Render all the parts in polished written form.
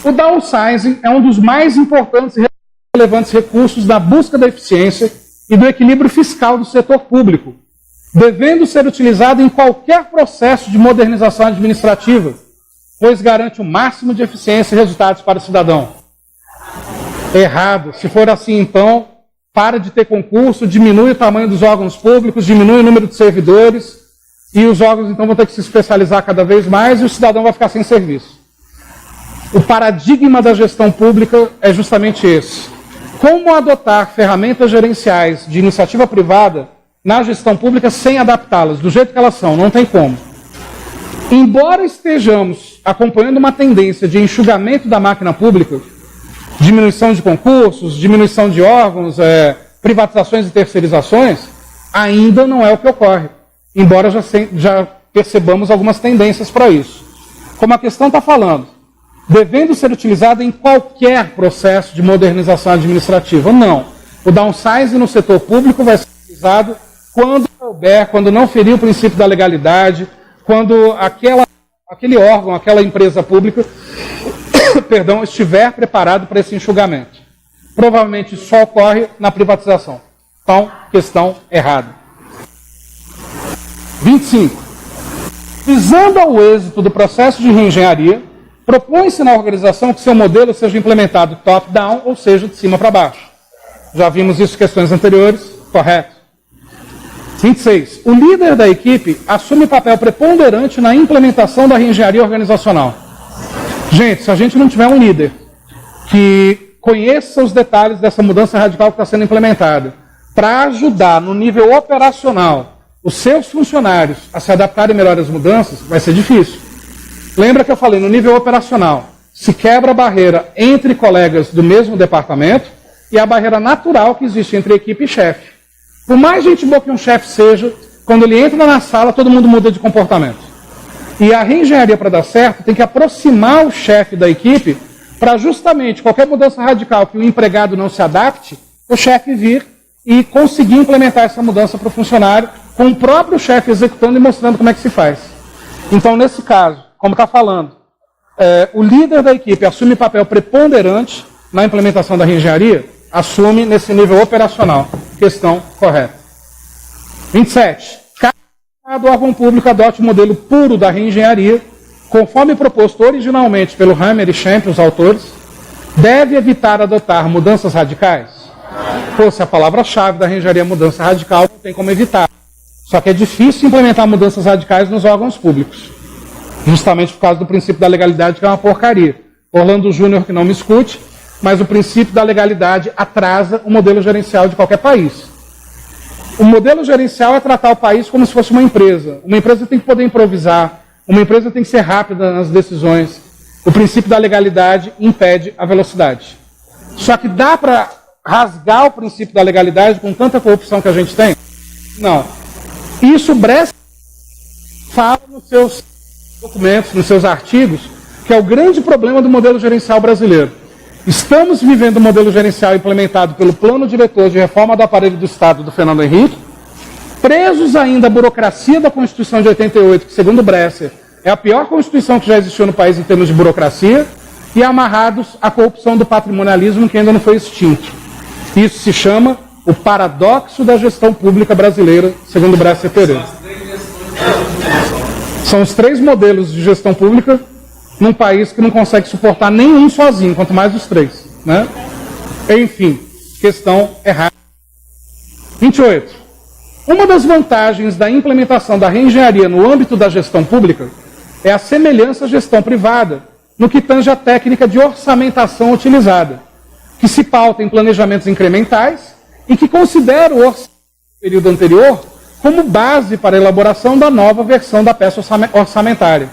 O downsizing é um dos mais importantes e relevantes recursos da busca da eficiência e do equilíbrio fiscal do setor público, devendo ser utilizado em qualquer processo de modernização administrativa, pois garante o máximo de eficiência e resultados para o cidadão. Errado. Se for assim, então, para de ter concurso, diminui o tamanho dos órgãos públicos, diminui o número de servidores, e os órgãos, então, vão ter que se especializar cada vez mais e o cidadão vai ficar sem serviço. O paradigma da gestão pública é justamente esse. Como adotar ferramentas gerenciais de iniciativa privada na gestão pública sem adaptá-las do jeito que elas são? Não tem como. Embora estejamos acompanhando uma tendência de enxugamento da máquina pública, diminuição de concursos, diminuição de órgãos, privatizações e terceirizações, ainda não é o que ocorre. Embora já percebamos algumas tendências para isso. Como a questão está falando, devendo ser utilizada em qualquer processo de modernização administrativa. Não. O downsizing no setor público vai ser utilizado quando couber, quando não ferir o princípio da legalidade, quando aquele órgão, aquela empresa pública perdão, estiver preparado para esse enxugamento. Provavelmente só ocorre na privatização. Então, questão errada. 25. Visando ao êxito do processo de reengenharia, propõe-se na organização que seu modelo seja implementado top-down, ou seja, de cima para baixo. Já vimos isso em questões anteriores, correto. 26. O líder da equipe assume papel preponderante na implementação da reengenharia organizacional. Gente, se a gente não tiver um líder que conheça os detalhes dessa mudança radical que está sendo implementada, para ajudar no nível operacional os seus funcionários a se adaptarem melhor às mudanças, vai ser difícil. Lembra que eu falei, no nível operacional, se quebra a barreira entre colegas do mesmo departamento e a barreira natural que existe entre equipe e chefe. Por mais gente boa que um chefe seja, quando ele entra na sala, todo mundo muda de comportamento. E a reengenharia, para dar certo, tem que aproximar o chefe da equipe para justamente qualquer mudança radical que o empregado não se adapte, o chefe vir e conseguir implementar essa mudança para o funcionário, com o próprio chefe executando e mostrando como é que se faz. Então, nesse caso, como está falando, o líder da equipe assume papel preponderante na implementação da reengenharia, assume nesse nível operacional. Questão correta. 27. Cada órgão público adote o modelo puro da reengenharia, conforme proposto originalmente pelo Hammer e Champ, os autores, deve evitar adotar mudanças radicais. Se a palavra-chave da reengenharia é mudança radical, não tem como evitar. Só que é difícil implementar mudanças radicais nos órgãos públicos. Justamente por causa do princípio da legalidade, que é uma porcaria. Orlando Júnior, que não me escute, mas o princípio da legalidade atrasa o modelo gerencial de qualquer país. O modelo gerencial é tratar o país como se fosse uma empresa. Uma empresa tem que poder improvisar, uma empresa tem que ser rápida nas decisões. O princípio da legalidade impede a velocidade. Só que dá para rasgar o princípio da legalidade com tanta corrupção que a gente tem? Não. Isso Bresser fala nos seus documentos, nos seus artigos, que é o grande problema do modelo gerencial brasileiro. Estamos vivendo o modelo gerencial implementado pelo Plano Diretor de Reforma do Aparelho do Estado do Fernando Henrique, presos ainda à burocracia da Constituição de 88, que, segundo Bresser, é a pior Constituição que já existiu no país em termos de burocracia, e amarrados à corrupção do patrimonialismo que ainda não foi extinto. Isso se chama o paradoxo da gestão pública brasileira, segundo Bresser Pereira. São os 3 modelos de gestão pública num país que não consegue suportar nenhum sozinho, quanto mais os 3. Né? Enfim, questão errada. 28. Uma das vantagens da implementação da reengenharia no âmbito da gestão pública é a semelhança à gestão privada, no que tange a técnica de orçamentação utilizada, que se pauta em planejamentos incrementais e que considera o orçamento do período anterior como base para a elaboração da nova versão da peça orçamentária.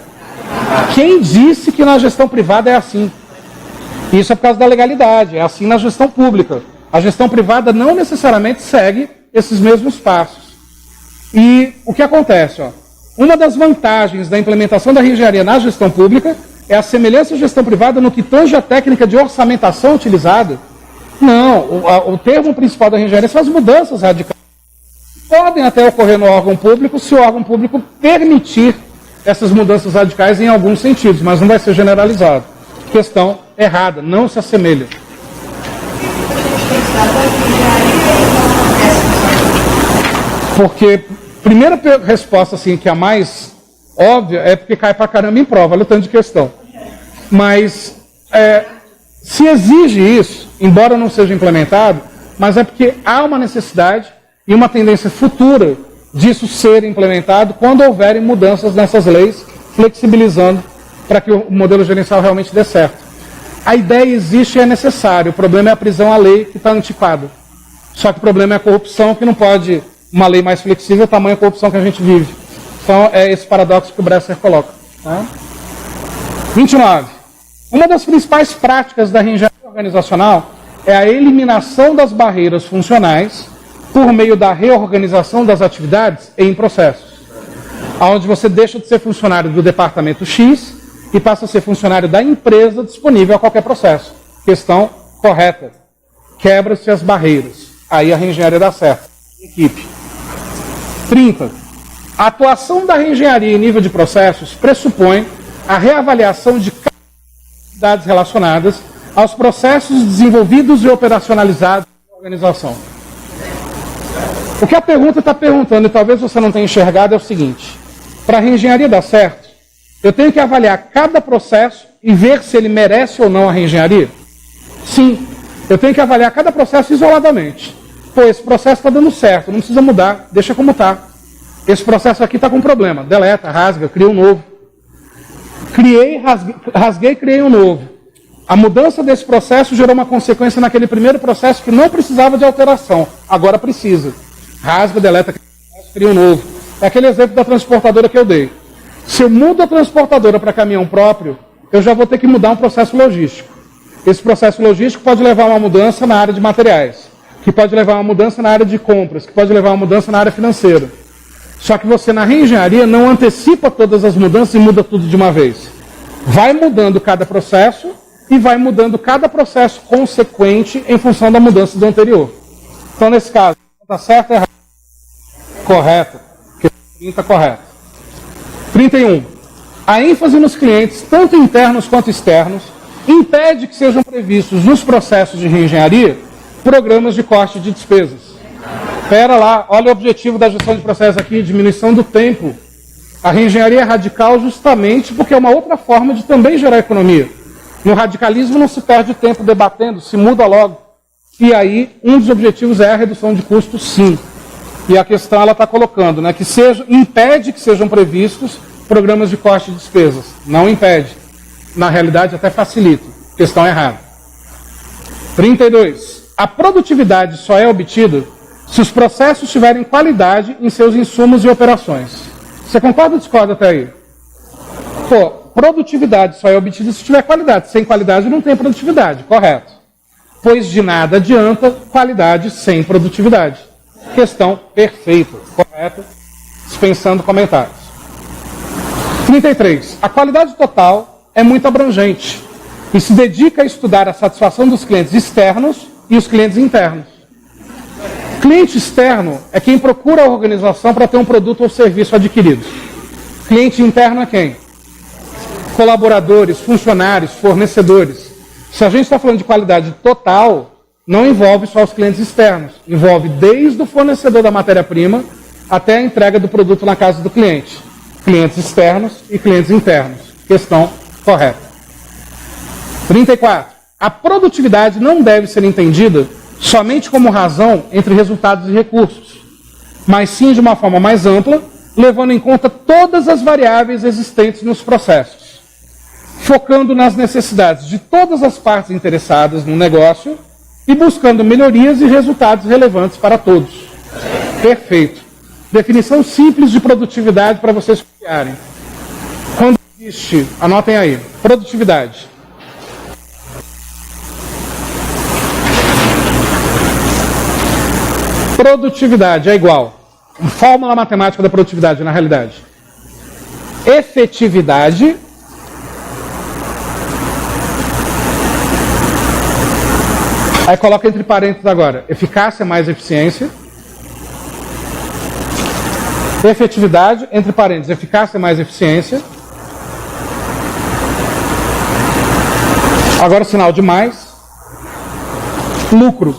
Quem disse que na gestão privada é assim? Isso é por causa da legalidade, é assim na gestão pública. A gestão privada não necessariamente segue esses mesmos passos. E o que acontece? Uma das vantagens da implementação da reengenharia na gestão pública é a semelhança à gestão privada no que tange a técnica de orçamentação utilizada. Não, o termo principal da reengenharia são as mudanças radicais. Podem até ocorrer no órgão público se o órgão público permitir essas mudanças radicais em alguns sentidos, mas não vai ser generalizado. Questão errada, não se assemelha. Porque, primeira resposta, assim, que é a mais óbvia, é porque cai pra caramba em prova, olha o tanto de questão. Mas, se exige isso, embora não seja implementado, mas é porque há uma necessidade e uma tendência futura disso ser implementado quando houverem mudanças nessas leis, flexibilizando para que o modelo gerencial realmente dê certo. A ideia existe e é necessário, o problema é a prisão à lei que está antiquada. Só que o problema é a corrupção, que não pode, uma lei mais flexível, tamanho a corrupção que a gente vive. Então é esse paradoxo que o Bresser coloca. Tá? 29. Uma das principais práticas da reengenharia organizacional é a eliminação das barreiras funcionais por meio da reorganização das atividades em processos, onde você deixa de ser funcionário do departamento X e passa a ser funcionário da empresa disponível a qualquer processo. Questão correta. Quebra-se as barreiras. Aí a reengenharia dá certo. Equipe. 30. A atuação da reengenharia em nível de processos pressupõe a reavaliação de atividades relacionadas aos processos desenvolvidos e operacionalizados na organização. O que a pergunta está perguntando, e talvez você não tenha enxergado, é o seguinte: para a reengenharia dar certo, eu tenho que avaliar cada processo e ver se ele merece ou não a reengenharia? Sim, eu tenho que avaliar cada processo isoladamente. Pô, esse processo está dando certo, não precisa mudar, deixa como está. Esse processo aqui está com problema, deleta, rasga, cria um novo. Rasguei, criei um novo. A mudança desse processo gerou uma consequência naquele primeiro processo que não precisava de alteração, agora precisa. Rasga, deleta, cria um novo. É aquele exemplo da transportadora que eu dei. Se eu mudo a transportadora para caminhão próprio, eu já vou ter que mudar um processo logístico. Esse processo logístico pode levar a uma mudança na área de materiais, que pode levar a uma mudança na área de compras, que pode levar a uma mudança na área financeira. Só que você, na reengenharia, não antecipa todas as mudanças e muda tudo de uma vez. Vai mudando cada processo e vai mudando cada processo consequente em função da mudança do anterior. Então, nesse caso, está certo ou errado? Correto. 30 correto. 31. A ênfase nos clientes, tanto internos quanto externos, impede que sejam previstos nos processos de reengenharia programas de corte de despesas. Espera lá, olha o objetivo da gestão de processos aqui, diminuição do tempo. A reengenharia é radical justamente porque é uma outra forma de também gerar economia. No radicalismo não se perde tempo debatendo, se muda logo. E aí, um dos objetivos é a redução de custos, sim. E a questão ela está colocando, né, que impede que sejam previstos programas de corte de despesas. Não impede. Na realidade, até facilita. Questão errada. 32. A produtividade só é obtida se os processos tiverem qualidade em seus insumos e operações. Você concorda ou discorda até aí? Pô, produtividade só é obtida se tiver qualidade. Sem qualidade não tem produtividade, correto? Pois de nada adianta qualidade sem produtividade. Questão perfeita, correta? Dispensando comentários. 33. A qualidade total é muito abrangente e se dedica a estudar a satisfação dos clientes externos e os clientes internos. Cliente externo é quem procura a organização para ter um produto ou serviço adquirido. Cliente interno é quem? Colaboradores, funcionários, fornecedores. Se a gente está falando de qualidade total, não envolve só os clientes externos. Envolve desde o fornecedor da matéria-prima até a entrega do produto na casa do cliente. Clientes externos e clientes internos. Questão correta. 34. A produtividade não deve ser entendida somente como razão entre resultados e recursos, mas sim de uma forma mais ampla, levando em conta todas as variáveis existentes nos processos, focando nas necessidades de todas as partes interessadas no negócio e buscando melhorias e resultados relevantes para todos. Perfeito. Definição simples de produtividade para vocês copiarem. Quando existe, anotem aí, produtividade. Produtividade é igual. Fórmula matemática da produtividade, na realidade. Efetividade aí coloca entre parênteses agora. Eficácia mais eficiência. Efetividade, entre parênteses, eficácia mais eficiência. Agora o sinal de mais. Lucro.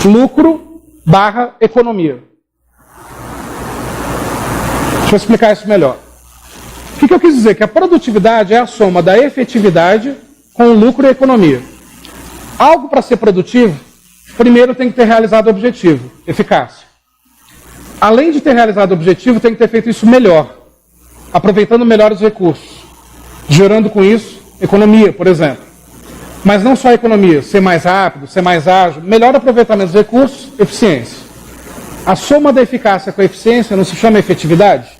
Lucro barra economia. Deixa eu explicar isso melhor. O que eu quis dizer? Que a produtividade é a soma da efetividade com o lucro e a economia. Algo para ser produtivo, primeiro tem que ter realizado o objetivo, eficácia. Além de ter realizado o objetivo, tem que ter feito isso melhor, aproveitando melhor os recursos, gerando com isso economia, por exemplo. Mas não só economia, ser mais rápido, ser mais ágil, melhor aproveitamento dos recursos, eficiência. A soma da eficácia com a eficiência não se chama efetividade?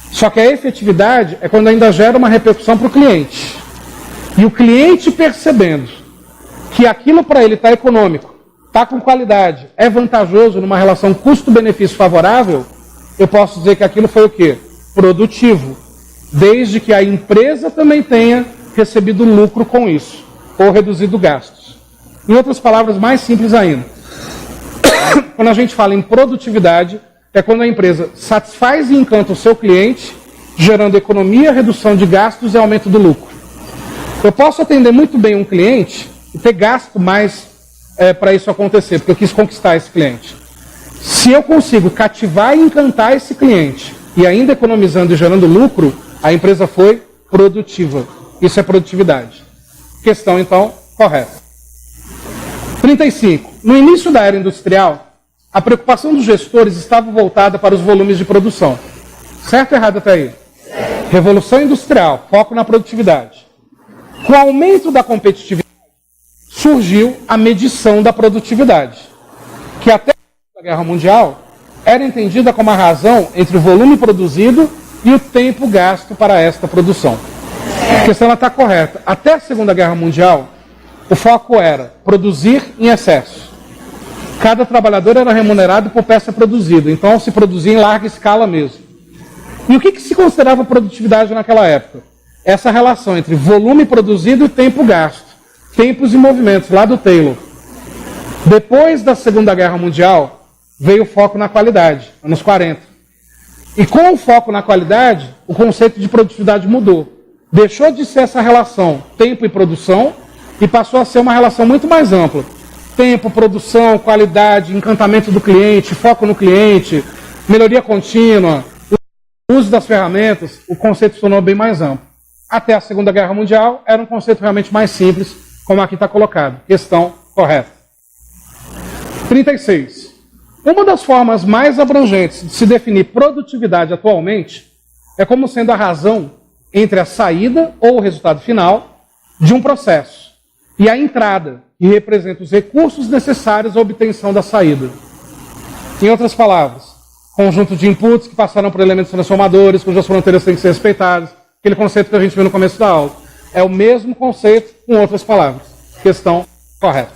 Só que a efetividade é quando ainda gera uma repercussão para o cliente. E o cliente percebendo que aquilo para ele está econômico, está com qualidade, é vantajoso numa relação custo-benefício favorável, eu posso dizer que aquilo foi o quê? Produtivo. Desde que a empresa também tenha recebido lucro com isso, ou reduzido gastos. Em outras palavras, mais simples ainda. Quando a gente fala em produtividade, é quando a empresa satisfaz e encanta o seu cliente, gerando economia, redução de gastos e aumento do lucro. Eu posso atender muito bem um cliente e ter gasto mais para isso acontecer, porque eu quis conquistar esse cliente. Se eu consigo cativar e encantar esse cliente, e ainda economizando e gerando lucro, a empresa foi produtiva. Isso é produtividade. Questão, então, correta. 35. No início da era industrial, a preocupação dos gestores estava voltada para os volumes de produção. Certo ou errado até aí? Revolução industrial, foco na produtividade. Com o aumento da competitividade, surgiu a medição da produtividade, que até a Guerra Mundial era entendida como a razão entre o volume produzido e o tempo gasto para esta produção. A questão está correta. Até a Segunda Guerra Mundial, o foco era produzir em excesso. Cada trabalhador era remunerado por peça produzida, então se produzia em larga escala mesmo. E o que se considerava produtividade naquela época? Essa relação entre volume produzido e tempo gasto. Tempos e movimentos, lá do Taylor. Depois da Segunda Guerra Mundial, veio o foco na qualidade, anos 40. E com o foco na qualidade, o conceito de produtividade mudou. Deixou de ser essa relação tempo e produção e passou a ser uma relação muito mais ampla. Tempo, produção, qualidade, encantamento do cliente, foco no cliente, melhoria contínua, uso das ferramentas, o conceito se tornou bem mais amplo. Até a Segunda Guerra Mundial, era um conceito realmente mais simples, como aqui está colocado. Questão correta. 36. Uma das formas mais abrangentes de se definir produtividade atualmente é como sendo a razão entre a saída ou o resultado final de um processo e a entrada, que representa os recursos necessários à obtenção da saída. Em outras palavras, conjunto de inputs que passaram por elementos transformadores, cujas fronteiras têm que ser respeitadas, aquele conceito que a gente viu no começo da aula. É o mesmo conceito com outras palavras. Questão correta.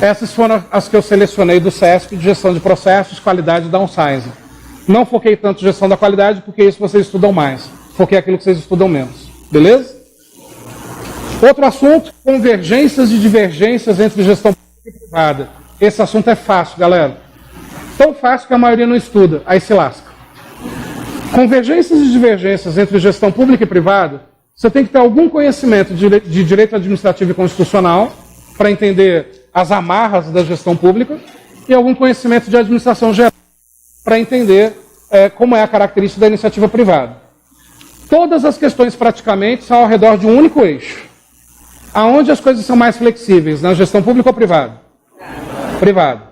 Essas foram as que eu selecionei do SESP de gestão de processos, qualidade e downsizing. Não foquei tanto em gestão da qualidade, porque isso vocês estudam mais. Foquei aquilo que vocês estudam menos. Beleza? Outro assunto, convergências e divergências entre gestão pública e privada. Esse assunto é fácil, galera. Tão fácil que a maioria não estuda, aí se lasca. Convergências e divergências entre gestão pública e privada, você tem que ter algum conhecimento de direito administrativo e constitucional para entender as amarras da gestão pública e algum conhecimento de administração geral para entender como é a característica da iniciativa privada. Todas as questões praticamente são ao redor de um único eixo. Aonde as coisas são mais flexíveis? Na gestão pública ou privada? Privada.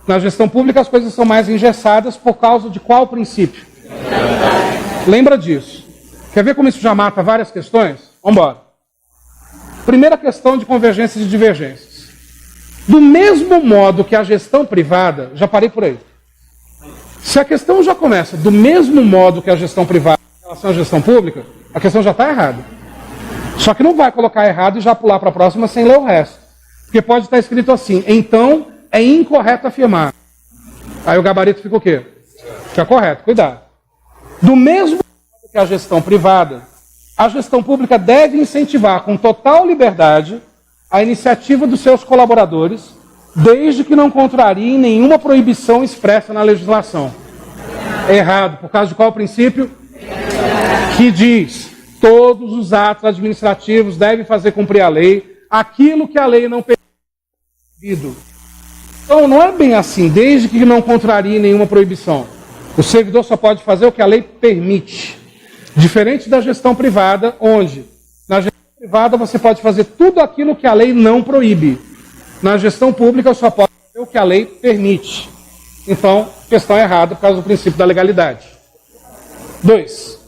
Na gestão pública as coisas são mais engessadas por causa de qual princípio? Lembra disso. Quer ver como isso já mata várias questões? Vamos embora. Primeira questão de convergências e divergências. Do mesmo modo que a gestão privada, já parei por aí. Se a questão já começa do mesmo modo que a gestão privada em relação à gestão pública, a questão já está errada. Só que não vai colocar errado e já pular para a próxima sem ler o resto. Porque pode estar escrito assim, então é incorreto afirmar. Aí o gabarito fica o quê? Fica correto, cuidado. Do mesmo modo que a gestão privada, a gestão pública deve incentivar com total liberdade a iniciativa dos seus colaboradores, desde que não contrariem nenhuma proibição expressa na legislação. Errado. Por causa de qual princípio? Que diz, Todos os atos administrativos devem fazer cumprir a lei, aquilo que a lei não permite. Então não é bem assim, desde que não contrarie nenhuma proibição. O servidor só pode fazer o que a lei permite. Diferente da gestão privada, onde na gestão privada você pode fazer tudo aquilo que a lei não proíbe. Na gestão pública só pode fazer o que a lei permite. Então, questão errada por causa do princípio da legalidade. 2.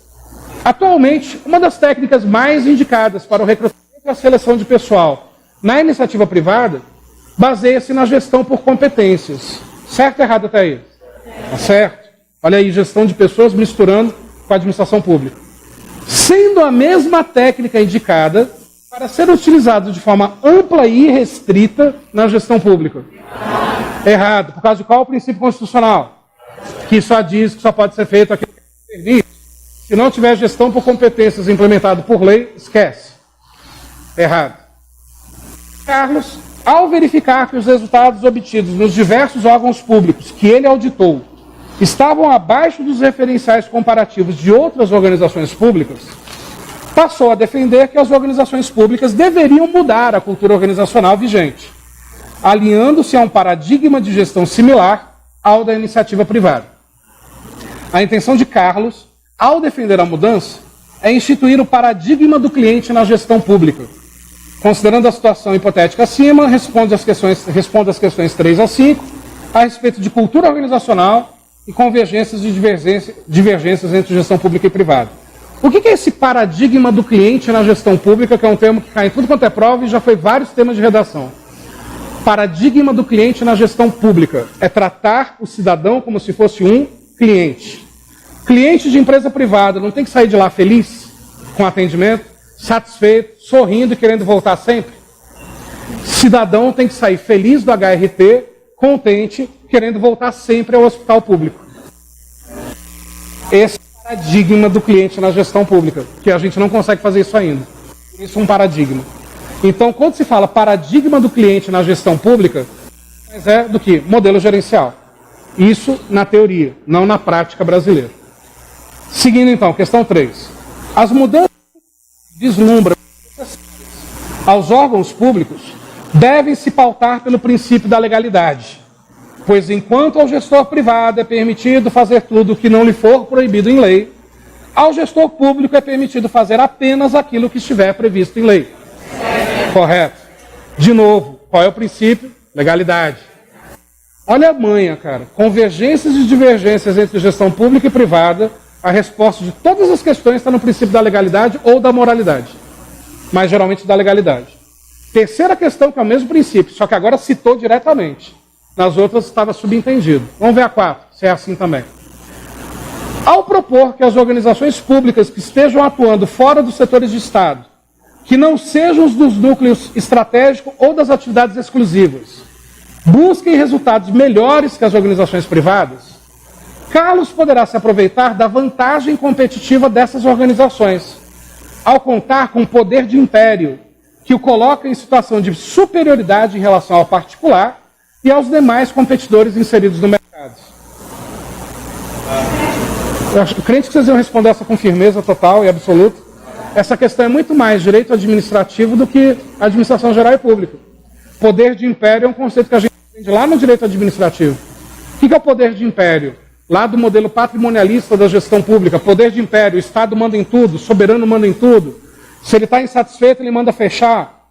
Atualmente, uma das técnicas mais indicadas para o recrutamento e a seleção de pessoal na iniciativa privada baseia-se na gestão por competências. Certo ou errado até aí? Tá certo. Olha aí, gestão de pessoas misturando com a administração pública. Sendo a mesma técnica indicada para ser utilizada de forma ampla e irrestrita na gestão pública. Errado. Por causa de qual princípio constitucional? Que só diz que só pode ser feito aquilo que é permite. Se não tiver gestão por competências implementado por lei, esquece. Errado. Carlos, ao verificar que os resultados obtidos nos diversos órgãos públicos que ele auditou estavam abaixo dos referenciais comparativos de outras organizações públicas, passou a defender que as organizações públicas deveriam mudar a cultura organizacional vigente, alinhando-se a um paradigma de gestão similar ao da iniciativa privada. A intenção de Carlos, ao defender a mudança, é instituir o paradigma do cliente na gestão pública. Considerando a situação hipotética acima, responde às questões 3 a 5, a respeito de cultura organizacional e convergências e divergências entre gestão pública e privada. O que é esse paradigma do cliente na gestão pública, que é um termo que cai em tudo quanto é prova e já foi vários temas de redação? Paradigma do cliente na gestão pública é tratar o cidadão como se fosse um cliente. Cliente de empresa privada não tem que sair de lá feliz, com atendimento, satisfeito, sorrindo e querendo voltar sempre? Cidadão tem que sair feliz do HRT, contente, querendo voltar sempre ao hospital público. Esse é o paradigma do cliente na gestão pública, que a gente não consegue fazer isso ainda. Isso é um paradigma. Então, quando se fala paradigma do cliente na gestão pública, mas é do que? Modelo gerencial. Isso na teoria, não na prática brasileira. Seguindo então, questão 3. As mudanças que vislumbram aos órgãos públicos devem se pautar pelo princípio da legalidade, pois enquanto ao gestor privado é permitido fazer tudo o que não lhe for proibido em lei, ao gestor público é permitido fazer apenas aquilo que estiver previsto em lei. Correto. De novo, qual é o princípio? Legalidade. Olha a manha, cara. Convergências e divergências entre gestão pública e privada, a resposta de todas as questões está no princípio da legalidade ou da moralidade. Mas geralmente da legalidade. Terceira questão, que é o mesmo princípio, só que agora citou diretamente. Nas outras estava subentendido. Vamos ver a 4, se é assim também. Ao propor que as organizações públicas que estejam atuando fora dos setores de Estado, que não sejam os dos núcleos estratégicos ou das atividades exclusivas, busquem resultados melhores que as organizações privadas, Carlos poderá se aproveitar da vantagem competitiva dessas organizações, ao contar com o poder de império, que o coloca em situação de superioridade em relação ao particular e aos demais competidores inseridos no mercado. Eu creio que vocês iam responder essa com firmeza total e absoluta. Essa questão é muito mais direito administrativo do que administração geral e pública. Poder de império é um conceito que a gente aprende lá no direito administrativo. O que é o poder de império? Lá do modelo patrimonialista da gestão pública. Poder de império, o Estado manda em tudo, o soberano manda em tudo. Se ele está insatisfeito, ele manda fechar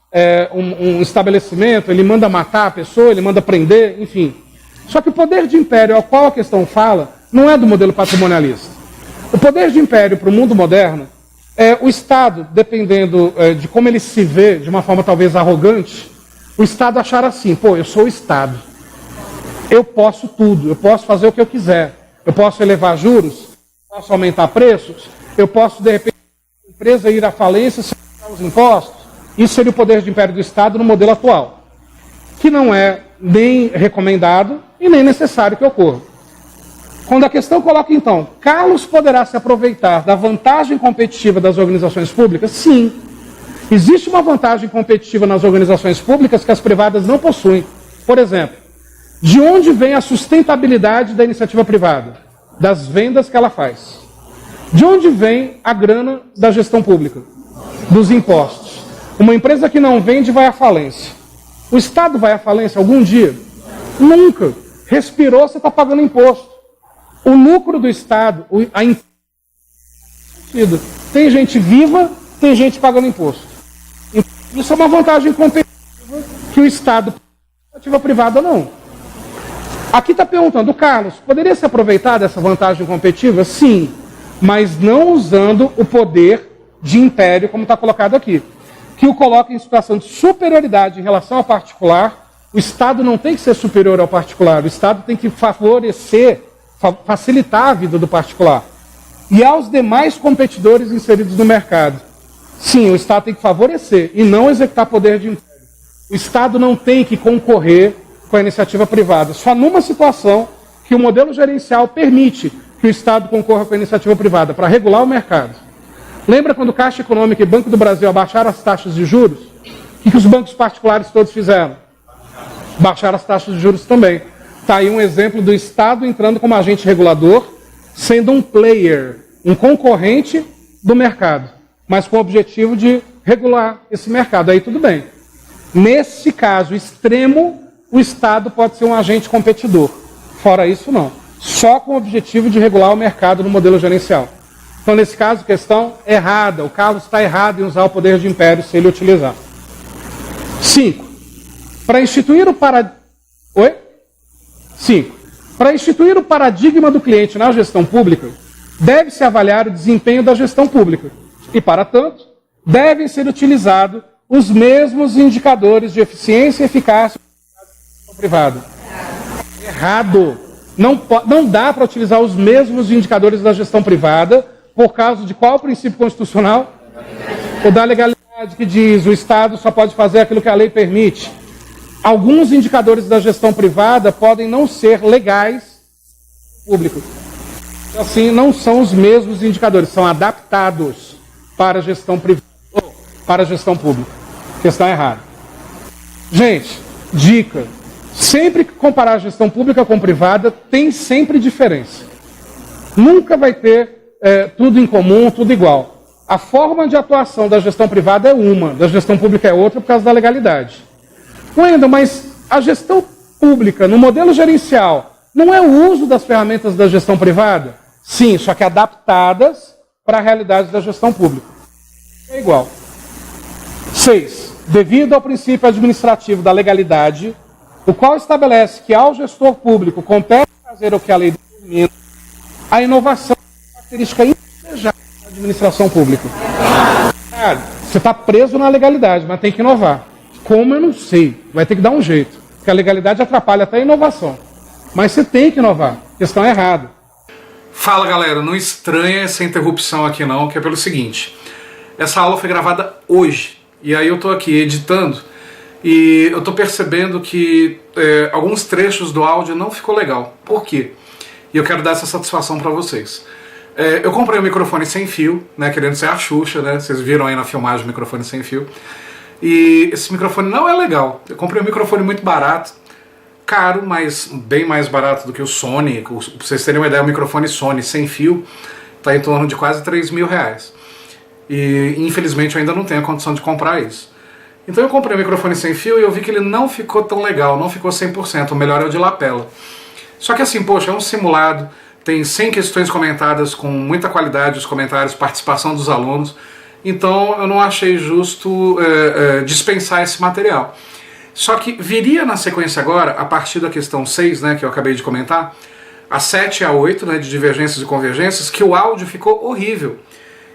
um estabelecimento, ele manda matar a pessoa, ele manda prender, enfim. Só que o poder de império ao qual a questão fala não é do modelo patrimonialista. O poder de império para o mundo moderno é o Estado, dependendo de como ele se vê, de uma forma talvez arrogante, o Estado achar assim, pô, eu sou o Estado. Eu posso tudo, eu posso fazer o que eu quiser. Eu posso elevar juros, posso aumentar preços, eu posso, de repente, a empresa ir à falência sem pagar os impostos. Isso seria o poder de império do Estado no modelo atual, que não é nem recomendado e nem necessário que ocorra. Quando a questão coloca, então, Carlos poderá se aproveitar da vantagem competitiva das organizações públicas? Sim. Existe uma vantagem competitiva nas organizações públicas que as privadas não possuem. Por exemplo, de onde vem a sustentabilidade da iniciativa privada? Das vendas que ela faz. De onde vem a grana da gestão pública? Dos impostos. Uma empresa que não vende vai à falência. O Estado vai à falência algum dia? Nunca. Respirou, você está pagando imposto. O lucro do Estado, a empresa, tem gente viva, tem gente pagando imposto. Isso é uma vantagem competitiva que o Estado, iniciativa privada, não. Aqui está perguntando, Carlos, poderia se aproveitar dessa vantagem competitiva? Sim, mas não usando o poder de império, como está colocado aqui, que o coloca em situação de superioridade em relação ao particular. O Estado não tem que ser superior ao particular, o Estado tem que favorecer, facilitar a vida do particular. E aos demais competidores inseridos no mercado. Sim, o Estado tem que favorecer e não executar poder de império. O Estado não tem que concorrer com a iniciativa privada, só numa situação que o modelo gerencial permite que o Estado concorra com a iniciativa privada, para regular o mercado. Lembra quando Caixa Econômica e Banco do Brasil abaixaram as taxas de juros? O que os bancos particulares todos fizeram? Baixaram as taxas de juros também. Está aí um exemplo do Estado entrando como agente regulador, sendo um player, um concorrente do mercado, mas com o objetivo de regular esse mercado. Aí tudo bem. Nesse caso extremo, o Estado pode ser um agente competidor. Fora isso, não. Só com o objetivo de regular o mercado no modelo gerencial. Então, nesse caso, questão errada. O Carlos está errado em usar o poder de império se ele utilizar. 5. Para instituir o Para instituir o paradigma do cliente na gestão pública, deve-se avaliar o desempenho da gestão pública. E, para tanto, devem ser utilizados os mesmos indicadores de eficiência e eficácia da gestão privada. Errado. Não dá para utilizar os mesmos indicadores da gestão privada por causa de qual princípio constitucional? O da legalidade, que diz o Estado só pode fazer aquilo que a lei permite. Alguns indicadores da gestão privada podem não ser legais públicos. Assim, não são os mesmos indicadores, são adaptados para a gestão privada ou para a gestão pública. Questão errada. Gente, dica. Sempre que comparar a gestão pública com privada, tem sempre diferença. Nunca vai ter tudo em comum, tudo igual. A forma de atuação da gestão privada é uma, da gestão pública é outra por causa da legalidade. Wendel, mas a gestão pública, no modelo gerencial, não é o uso das ferramentas da gestão privada? Sim, só que adaptadas para a realidade da gestão pública. É igual. 6. Devido ao princípio administrativo da legalidade, o qual estabelece que ao gestor público compete fazer o que a lei determina, a inovação é uma característica indesejável da administração pública. Cara, você está preso na legalidade, mas tem que inovar. Como, eu não sei. Vai ter que dar um jeito. Porque a legalidade atrapalha até a inovação. Mas você tem que inovar. Questão errada. Fala, galera. Não estranha essa interrupção aqui não, que é pelo seguinte. Essa aula foi gravada hoje. E aí eu estou aqui editando. E eu estou percebendo que alguns trechos do áudio não ficou legal. Por quê? E eu quero dar essa satisfação para vocês. Eu comprei um microfone sem fio, né, querendo ser a Xuxa, né? Vocês viram aí na filmagem o microfone sem fio. E esse microfone não é legal. Eu comprei um microfone muito barato, caro, mas bem mais barato do que o Sony. Pra vocês terem uma ideia, o microfone Sony sem fio está em torno de quase R$3.000. E infelizmente eu ainda não tenho a condição de comprar isso. Então eu comprei um microfone sem fio e eu vi que ele não ficou tão legal, não ficou 100%, o melhor é o de lapela. Só que assim, poxa, é um simulado, tem 100 questões comentadas com muita qualidade, os comentários, participação dos alunos, então eu não achei justo dispensar esse material. Só que viria na sequência agora, a partir da questão 6, né, que eu acabei de comentar, a 7 e a 8, né, de divergências e convergências, que o áudio ficou horrível.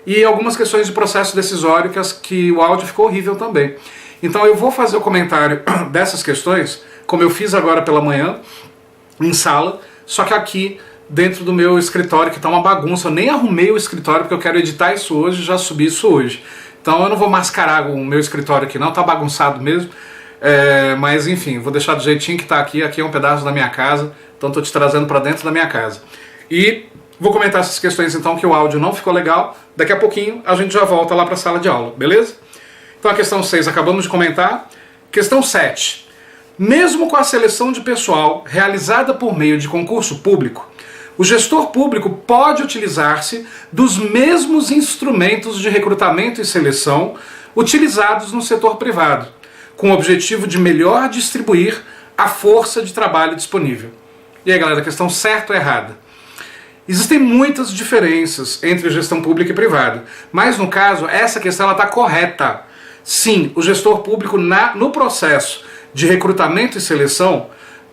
E algumas questões de processo decisório que o áudio ficou horrível também. Então eu vou fazer o comentário dessas questões, como eu fiz agora pela manhã, em sala, só que aqui dentro do meu escritório, que está uma bagunça. Eu nem arrumei o escritório porque eu quero editar isso hoje e já subir isso hoje. Então eu não vou mascarar o meu escritório aqui não, tá bagunçado mesmo. Mas enfim, vou deixar do jeitinho que está aqui. Aqui é um pedaço da minha casa, então estou te trazendo para dentro da minha casa. E vou comentar essas questões então, que o áudio não ficou legal. Daqui a pouquinho a gente já volta lá para a sala de aula, beleza? Então a questão 6 acabamos de comentar. Questão 7. Mesmo com a seleção de pessoal realizada por meio de concurso público, O gestor público pode utilizar-se dos mesmos instrumentos de recrutamento e seleção utilizados no setor privado, com o objetivo de melhor distribuir a força de trabalho disponível. E aí, galera, questão certa ou errada? Existem muitas diferenças entre gestão pública e privada, mas no caso, essa questão está correta. Sim, o gestor público no processo de recrutamento e seleção,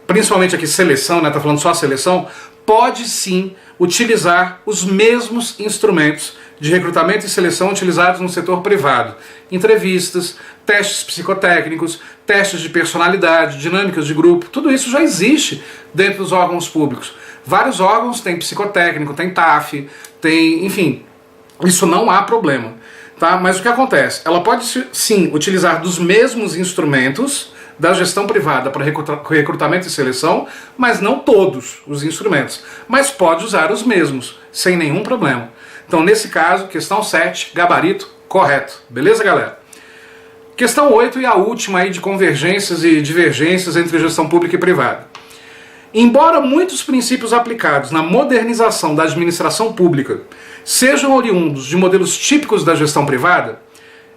principalmente aqui seleção, né, tá falando só seleção, pode sim utilizar os mesmos instrumentos de recrutamento e seleção utilizados no setor privado. Entrevistas, testes psicotécnicos, testes de personalidade, dinâmicas de grupo, tudo isso já existe dentro dos órgãos públicos. Vários órgãos têm psicotécnico, tem TAF, tem, enfim, isso não há problema. Tá? Mas o que acontece? Ela pode sim utilizar dos mesmos instrumentos da gestão privada para recrutamento e seleção, mas não todos os instrumentos. Mas pode usar os mesmos, sem nenhum problema. Então, nesse caso, questão 7, gabarito correto. Beleza, galera? Questão 8 e a última aí de convergências e divergências entre gestão pública e privada. Embora muitos princípios aplicados na modernização da administração pública sejam oriundos de modelos típicos da gestão privada,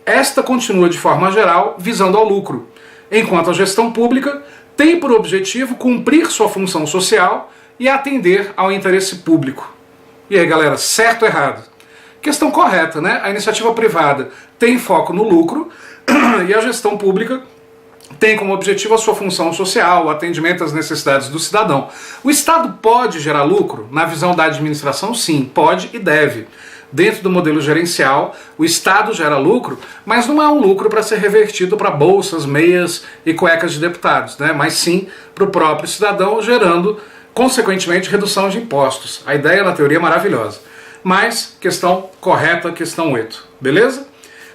esta continua de forma geral visando ao lucro, enquanto a gestão pública tem por objetivo cumprir sua função social e atender ao interesse público. E aí, galera, certo ou errado? Questão correta, né? A iniciativa privada tem foco no lucro e a gestão pública tem como objetivo a sua função social, o atendimento às necessidades do cidadão. O Estado pode gerar lucro? Na visão da administração, sim, pode e deve. Dentro do modelo gerencial, o Estado gera lucro, mas não é um lucro para ser revertido para bolsas, meias e cuecas de deputados, né? Mas sim para o próprio cidadão, gerando, consequentemente, redução de impostos. A ideia, na teoria, é maravilhosa. Mas, questão correta, questão 8. Beleza?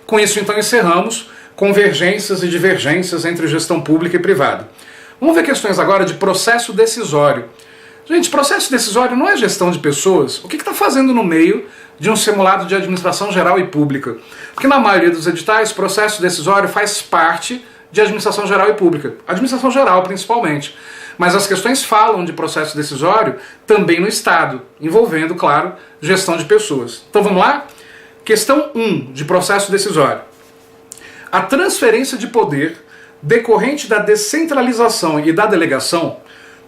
Com isso, então, encerramos convergências e divergências entre gestão pública e privada. Vamos ver questões agora de processo decisório. Gente, processo decisório não é gestão de pessoas. O que está fazendo no meio de um simulado de administração geral e pública? Porque na maioria dos editais, processo decisório faz parte de administração geral e pública. Administração geral, principalmente. Mas as questões falam de processo decisório também no Estado, envolvendo, claro, gestão de pessoas. Então vamos lá? Questão 1 de processo decisório. A transferência de poder decorrente da descentralização e da delegação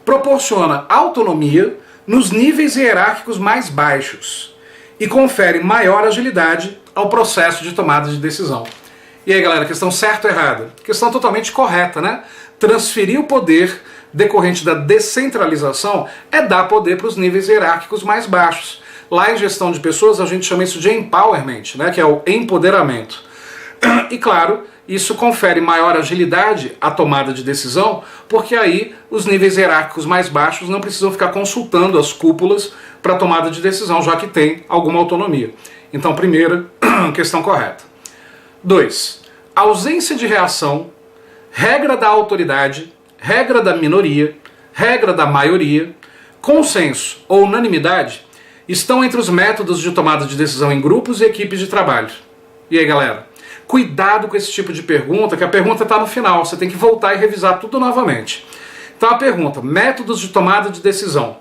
proporciona autonomia nos níveis hierárquicos mais baixos e confere maior agilidade ao processo de tomada de decisão. E aí, galera, questão certa ou errada? Questão totalmente correta, né? Transferir o poder decorrente da descentralização é dar poder para os níveis hierárquicos mais baixos. Lá em gestão de pessoas a gente chama isso de empowerment, né? Que é o empoderamento. E claro, isso confere maior agilidade à tomada de decisão, porque aí os níveis hierárquicos mais baixos não precisam ficar consultando as cúpulas para tomada de decisão, já que tem alguma autonomia. Então, primeira questão correta. 2. Ausência de reação, regra da autoridade, regra da minoria, regra da maioria, consenso ou unanimidade estão entre os métodos de tomada de decisão em grupos e equipes de trabalho. E aí, galera? Cuidado com esse tipo de pergunta, que a pergunta está no final, você tem que voltar e revisar tudo novamente. Então a pergunta, métodos de tomada de decisão.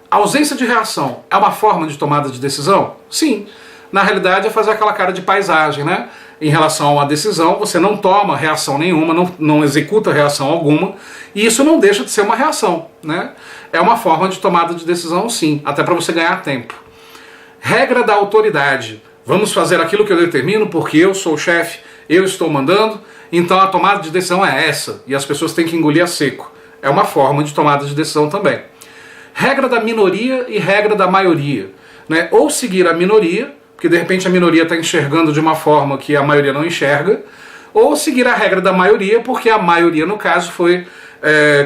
A ausência de reação é uma forma de tomada de decisão? Sim. Na realidade é fazer aquela cara de paisagem, né? Em relação a uma decisão, você não toma reação nenhuma, não executa reação alguma, e isso não deixa de ser uma reação, né? É uma forma de tomada de decisão, sim, até para você ganhar tempo. Regra da autoridade. Vamos fazer aquilo que eu determino porque eu sou o chefe, eu estou mandando, então a tomada de decisão é essa, e as pessoas têm que engolir a seco. É uma forma de tomada de decisão também. Regra da minoria e regra da maioria, né? Ou seguir a minoria, porque de repente a minoria está enxergando de uma forma que a maioria não enxerga, ou seguir a regra da maioria, porque a maioria, no caso, foi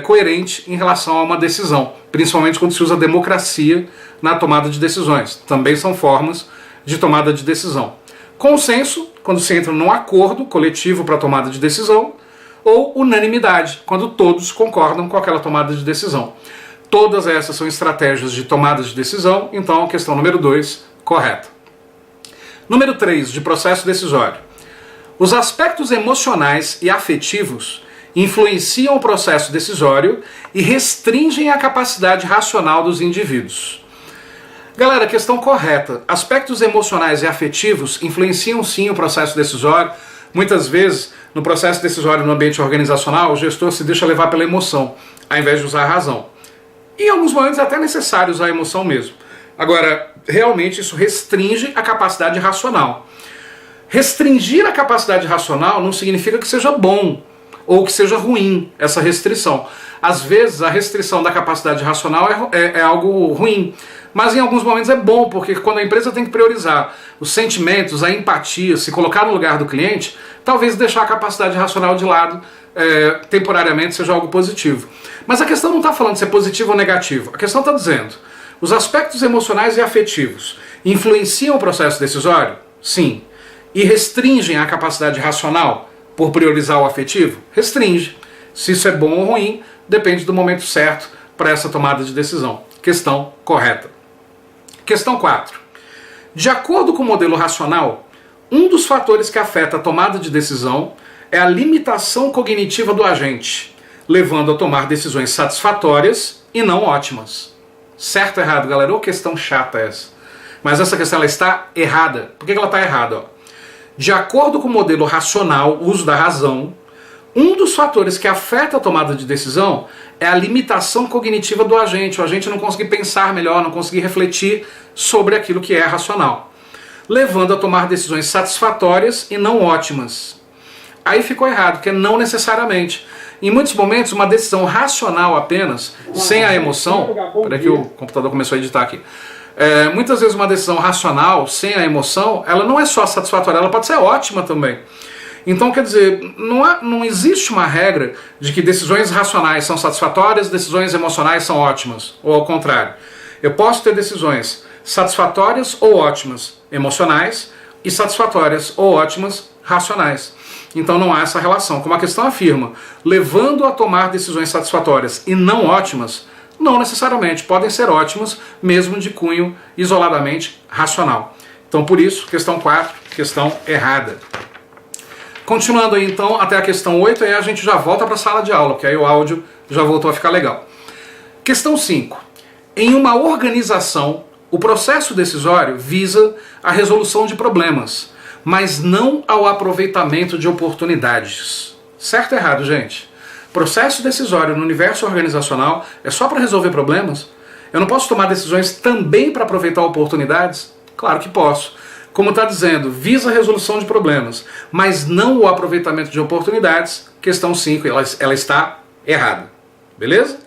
coerente em relação a uma decisão, principalmente quando se usa democracia na tomada de decisões. Também são formas de tomada de decisão. Consenso, quando se entra num acordo coletivo para tomada de decisão, ou unanimidade, quando todos concordam com aquela tomada de decisão. Todas essas são estratégias de tomada de decisão, então a questão número 2, correta. Número 3, de processo decisório. Os aspectos emocionais e afetivos influenciam o processo decisório e restringem a capacidade racional dos indivíduos. Galera, questão correta. Aspectos emocionais e afetivos influenciam sim o processo decisório. Muitas vezes, no processo decisório no ambiente organizacional, o gestor se deixa levar pela emoção, ao invés de usar a razão. E em alguns momentos é até necessário usar a emoção mesmo. Agora, realmente isso restringe a capacidade racional. Restringir a capacidade racional não significa que seja bom ou que seja ruim essa restrição. Às vezes a restrição da capacidade racional é algo ruim, mas em alguns momentos é bom, porque quando a empresa tem que priorizar os sentimentos, a empatia, se colocar no lugar do cliente, talvez deixar a capacidade racional de lado temporariamente seja algo positivo. Mas a questão não está falando se é positivo ou negativo, a questão está dizendo, os aspectos emocionais e afetivos influenciam o processo decisório? Sim. E restringem a capacidade racional por priorizar o afetivo? Restringe. Se isso é bom ou ruim, depende do momento certo para essa tomada de decisão. Questão correta. Questão 4. De acordo com o modelo racional, um dos fatores que afeta a tomada de decisão é a limitação cognitiva do agente, levando a tomar decisões satisfatórias e não ótimas. Certo ou errado, galera? Ou questão chata essa. Mas essa questão ela está errada. Por que ela está errada? De acordo com o modelo racional, o uso da razão, um dos fatores que afeta a tomada de decisão é a limitação cognitiva do agente. O agente não conseguir pensar melhor, não conseguir refletir sobre aquilo que é racional, levando a tomar decisões satisfatórias e não ótimas. Aí ficou errado, porque não necessariamente. Em muitos momentos, uma decisão racional apenas, sem a emoção... Peraí que o computador começou a editar aqui. Muitas vezes uma decisão racional, sem a emoção, ela não é só satisfatória, ela pode ser ótima também. Então, quer dizer, não existe uma regra de que decisões racionais são satisfatórias, decisões emocionais são ótimas, ou ao contrário. Eu posso ter decisões satisfatórias ou ótimas emocionais e satisfatórias ou ótimas racionais. Então não há essa relação. Como a questão afirma, levando a tomar decisões satisfatórias e não ótimas, não necessariamente podem ser ótimas, mesmo de cunho isoladamente racional. Então por isso, questão 4, questão errada. Continuando aí então até a questão 8, aí a gente já volta para a sala de aula, porque aí o áudio já voltou a ficar legal. Questão 5. Em uma organização, o processo decisório visa a resolução de problemas, mas não ao aproveitamento de oportunidades. Certo ou errado, gente? Processo decisório no universo organizacional é só para resolver problemas? Eu não posso tomar decisões também para aproveitar oportunidades? Claro que posso. Como está dizendo, visa a resolução de problemas, mas não o aproveitamento de oportunidades. Questão 5, ela está errada. Beleza?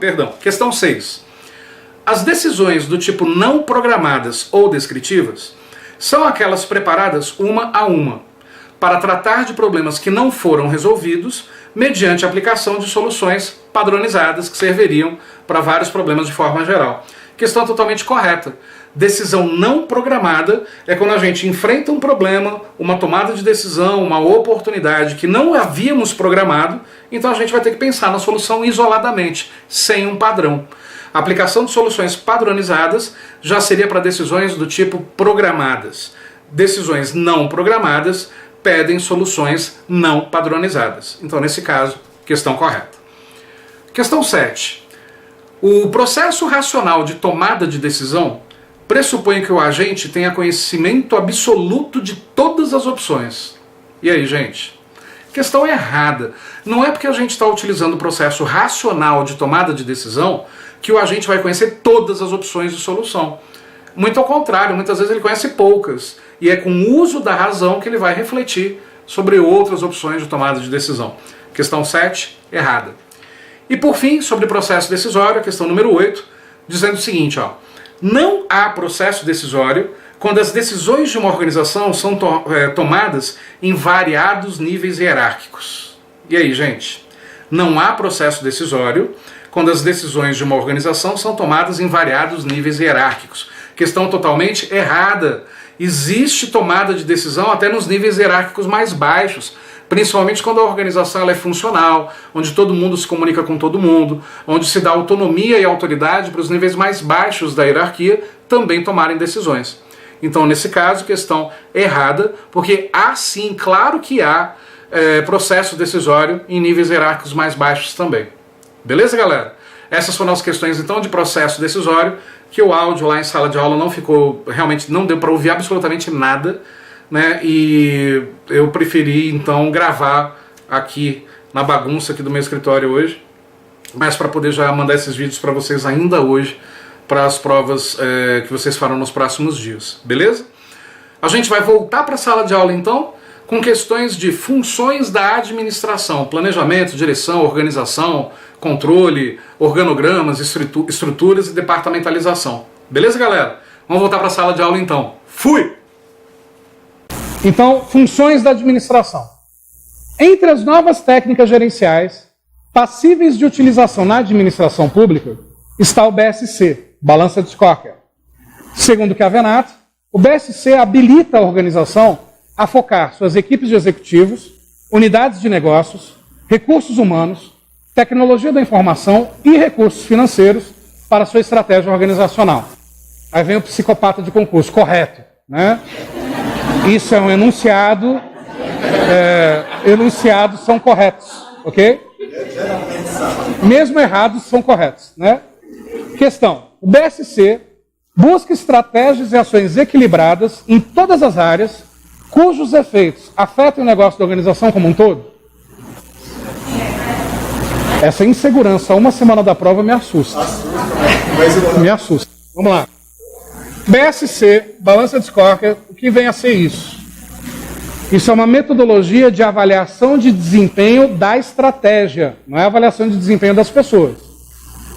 Perdão. Questão 6. As decisões do tipo não programadas ou descritivas são aquelas preparadas uma a uma, para tratar de problemas que não foram resolvidos mediante a aplicação de soluções padronizadas que serviriam para vários problemas de forma geral. Questão totalmente correta. Decisão não programada é quando a gente enfrenta um problema, uma tomada de decisão, uma oportunidade que não havíamos programado, então a gente vai ter que pensar na solução isoladamente, sem um padrão. A aplicação de soluções padronizadas já seria para decisões do tipo programadas. Decisões não programadas pedem soluções não padronizadas. Então, nesse caso, questão correta. Questão 7. O processo racional de tomada de decisão pressupõe que o agente tenha conhecimento absoluto de todas as opções. E aí, gente? Questão errada. Não é porque a gente está utilizando o processo racional de tomada de decisão que o agente vai conhecer todas as opções de solução. Muito ao contrário, muitas vezes ele conhece poucas. E é com o uso da razão que ele vai refletir sobre outras opções de tomada de decisão. Questão 7, errada. E por fim, sobre processo decisório, a questão número 8, dizendo o seguinte, ó. Não há processo decisório quando as decisões de uma organização são tomadas em variados níveis hierárquicos. E aí, gente? Não há processo decisório quando as decisões de uma organização são tomadas em variados níveis hierárquicos. Questão totalmente errada. Existe tomada de decisão até nos níveis hierárquicos mais baixos, principalmente quando a organização ela é funcional, onde todo mundo se comunica com todo mundo, onde se dá autonomia e autoridade para os níveis mais baixos da hierarquia também tomarem decisões. Então, nesse caso, questão errada, porque há sim, claro que há processo decisório em níveis hierárquicos mais baixos também. Beleza, galera? Essas foram as questões, então, de processo decisório que o áudio lá em sala de aula não ficou, realmente não deu para ouvir absolutamente nada, né? E eu preferi então gravar aqui na bagunça aqui do meu escritório hoje, mas para poder já mandar esses vídeos para vocês ainda hoje, para as provas que vocês farão nos próximos dias, beleza? A gente vai voltar para a sala de aula então, com questões de funções da administração, planejamento, direção, organização, controle, organogramas, estruturas e departamentalização. Beleza, galera? Vamos voltar para a sala de aula então. Fui! Então, funções da administração. Entre as novas técnicas gerenciais passíveis de utilização na administração pública está o BSC, Balança de Scorecard. Segundo Chiavenato, o BSC habilita a organização a focar suas equipes de executivos, unidades de negócios, recursos humanos, tecnologia da informação e recursos financeiros para sua estratégia organizacional. Aí vem o psicopata de concurso, correto, né? Isso é um enunciado, enunciados são corretos, ok? Mesmo errados são corretos, né? Questão, o BSC busca estratégias e ações equilibradas em todas as áreas cujos efeitos afetam o negócio da organização como um todo? Essa insegurança, uma semana da prova, me assusta. Me assusta. Vamos lá. BSC, Balança de Scorecard, o que vem a ser isso? Isso é uma metodologia de avaliação de desempenho da estratégia, não é avaliação de desempenho das pessoas.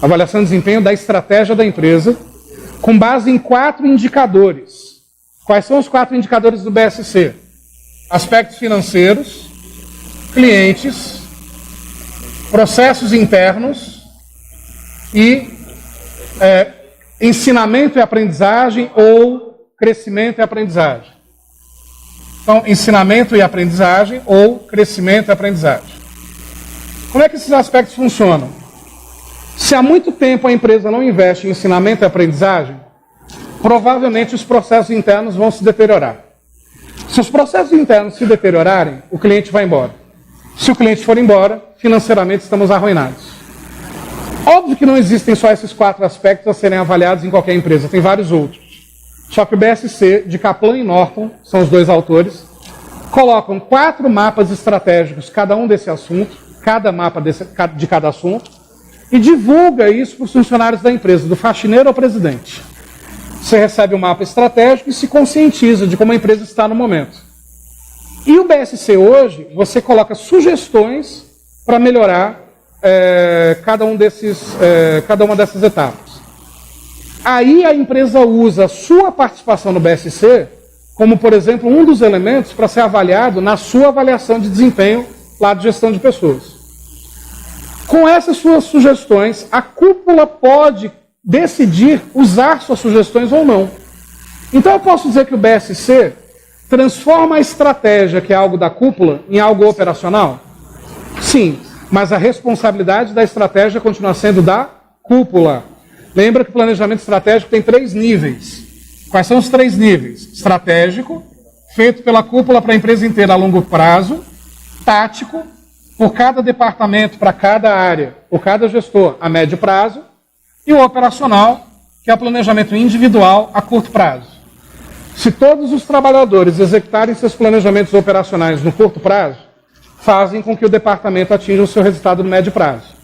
Avaliação de desempenho da estratégia da empresa, com base em 4 indicadores. Quais são os 4 indicadores do BSC? Aspectos financeiros, clientes, processos internos e ensinamento e aprendizagem ou crescimento e aprendizagem. Então, ensinamento e aprendizagem ou crescimento e aprendizagem. Como é que esses aspectos funcionam? Se há muito tempo a empresa não investe em ensinamento e aprendizagem, provavelmente os processos internos vão se deteriorar. Se os processos internos se deteriorarem, o cliente vai embora. Se o cliente for embora, financeiramente estamos arruinados. Óbvio que não existem só esses 4 aspectos a serem avaliados em qualquer empresa, tem vários outros. Só que o BSC, de Kaplan e Norton, são os 2 autores, colocam 4 mapas estratégicos, cada um desse assunto, cada mapa de cada assunto, e divulga isso para os funcionários da empresa, do faxineiro ao presidente. Você recebe o mapa estratégico e se conscientiza de como a empresa está no momento. E o BSC hoje, você coloca sugestões para melhorar cada uma dessas etapas. Aí a empresa usa a sua participação no BSC como, por exemplo, um dos elementos para ser avaliado na sua avaliação de desempenho lá de gestão de pessoas. Com essas suas sugestões, a cúpula pode decidir usar suas sugestões ou não. Então eu posso dizer que o BSC transforma a estratégia, que é algo da cúpula, em algo operacional? Sim, mas a responsabilidade da estratégia continua sendo da cúpula. Lembra que o planejamento estratégico tem 3 níveis. Quais são os 3 níveis? Estratégico, feito pela cúpula para a empresa inteira a longo prazo. Tático, por cada departamento, para cada área, por cada gestor a médio prazo. E o operacional, que é o planejamento individual a curto prazo. Se todos os trabalhadores executarem seus planejamentos operacionais no curto prazo, fazem com que o departamento atinja o seu resultado no médio prazo.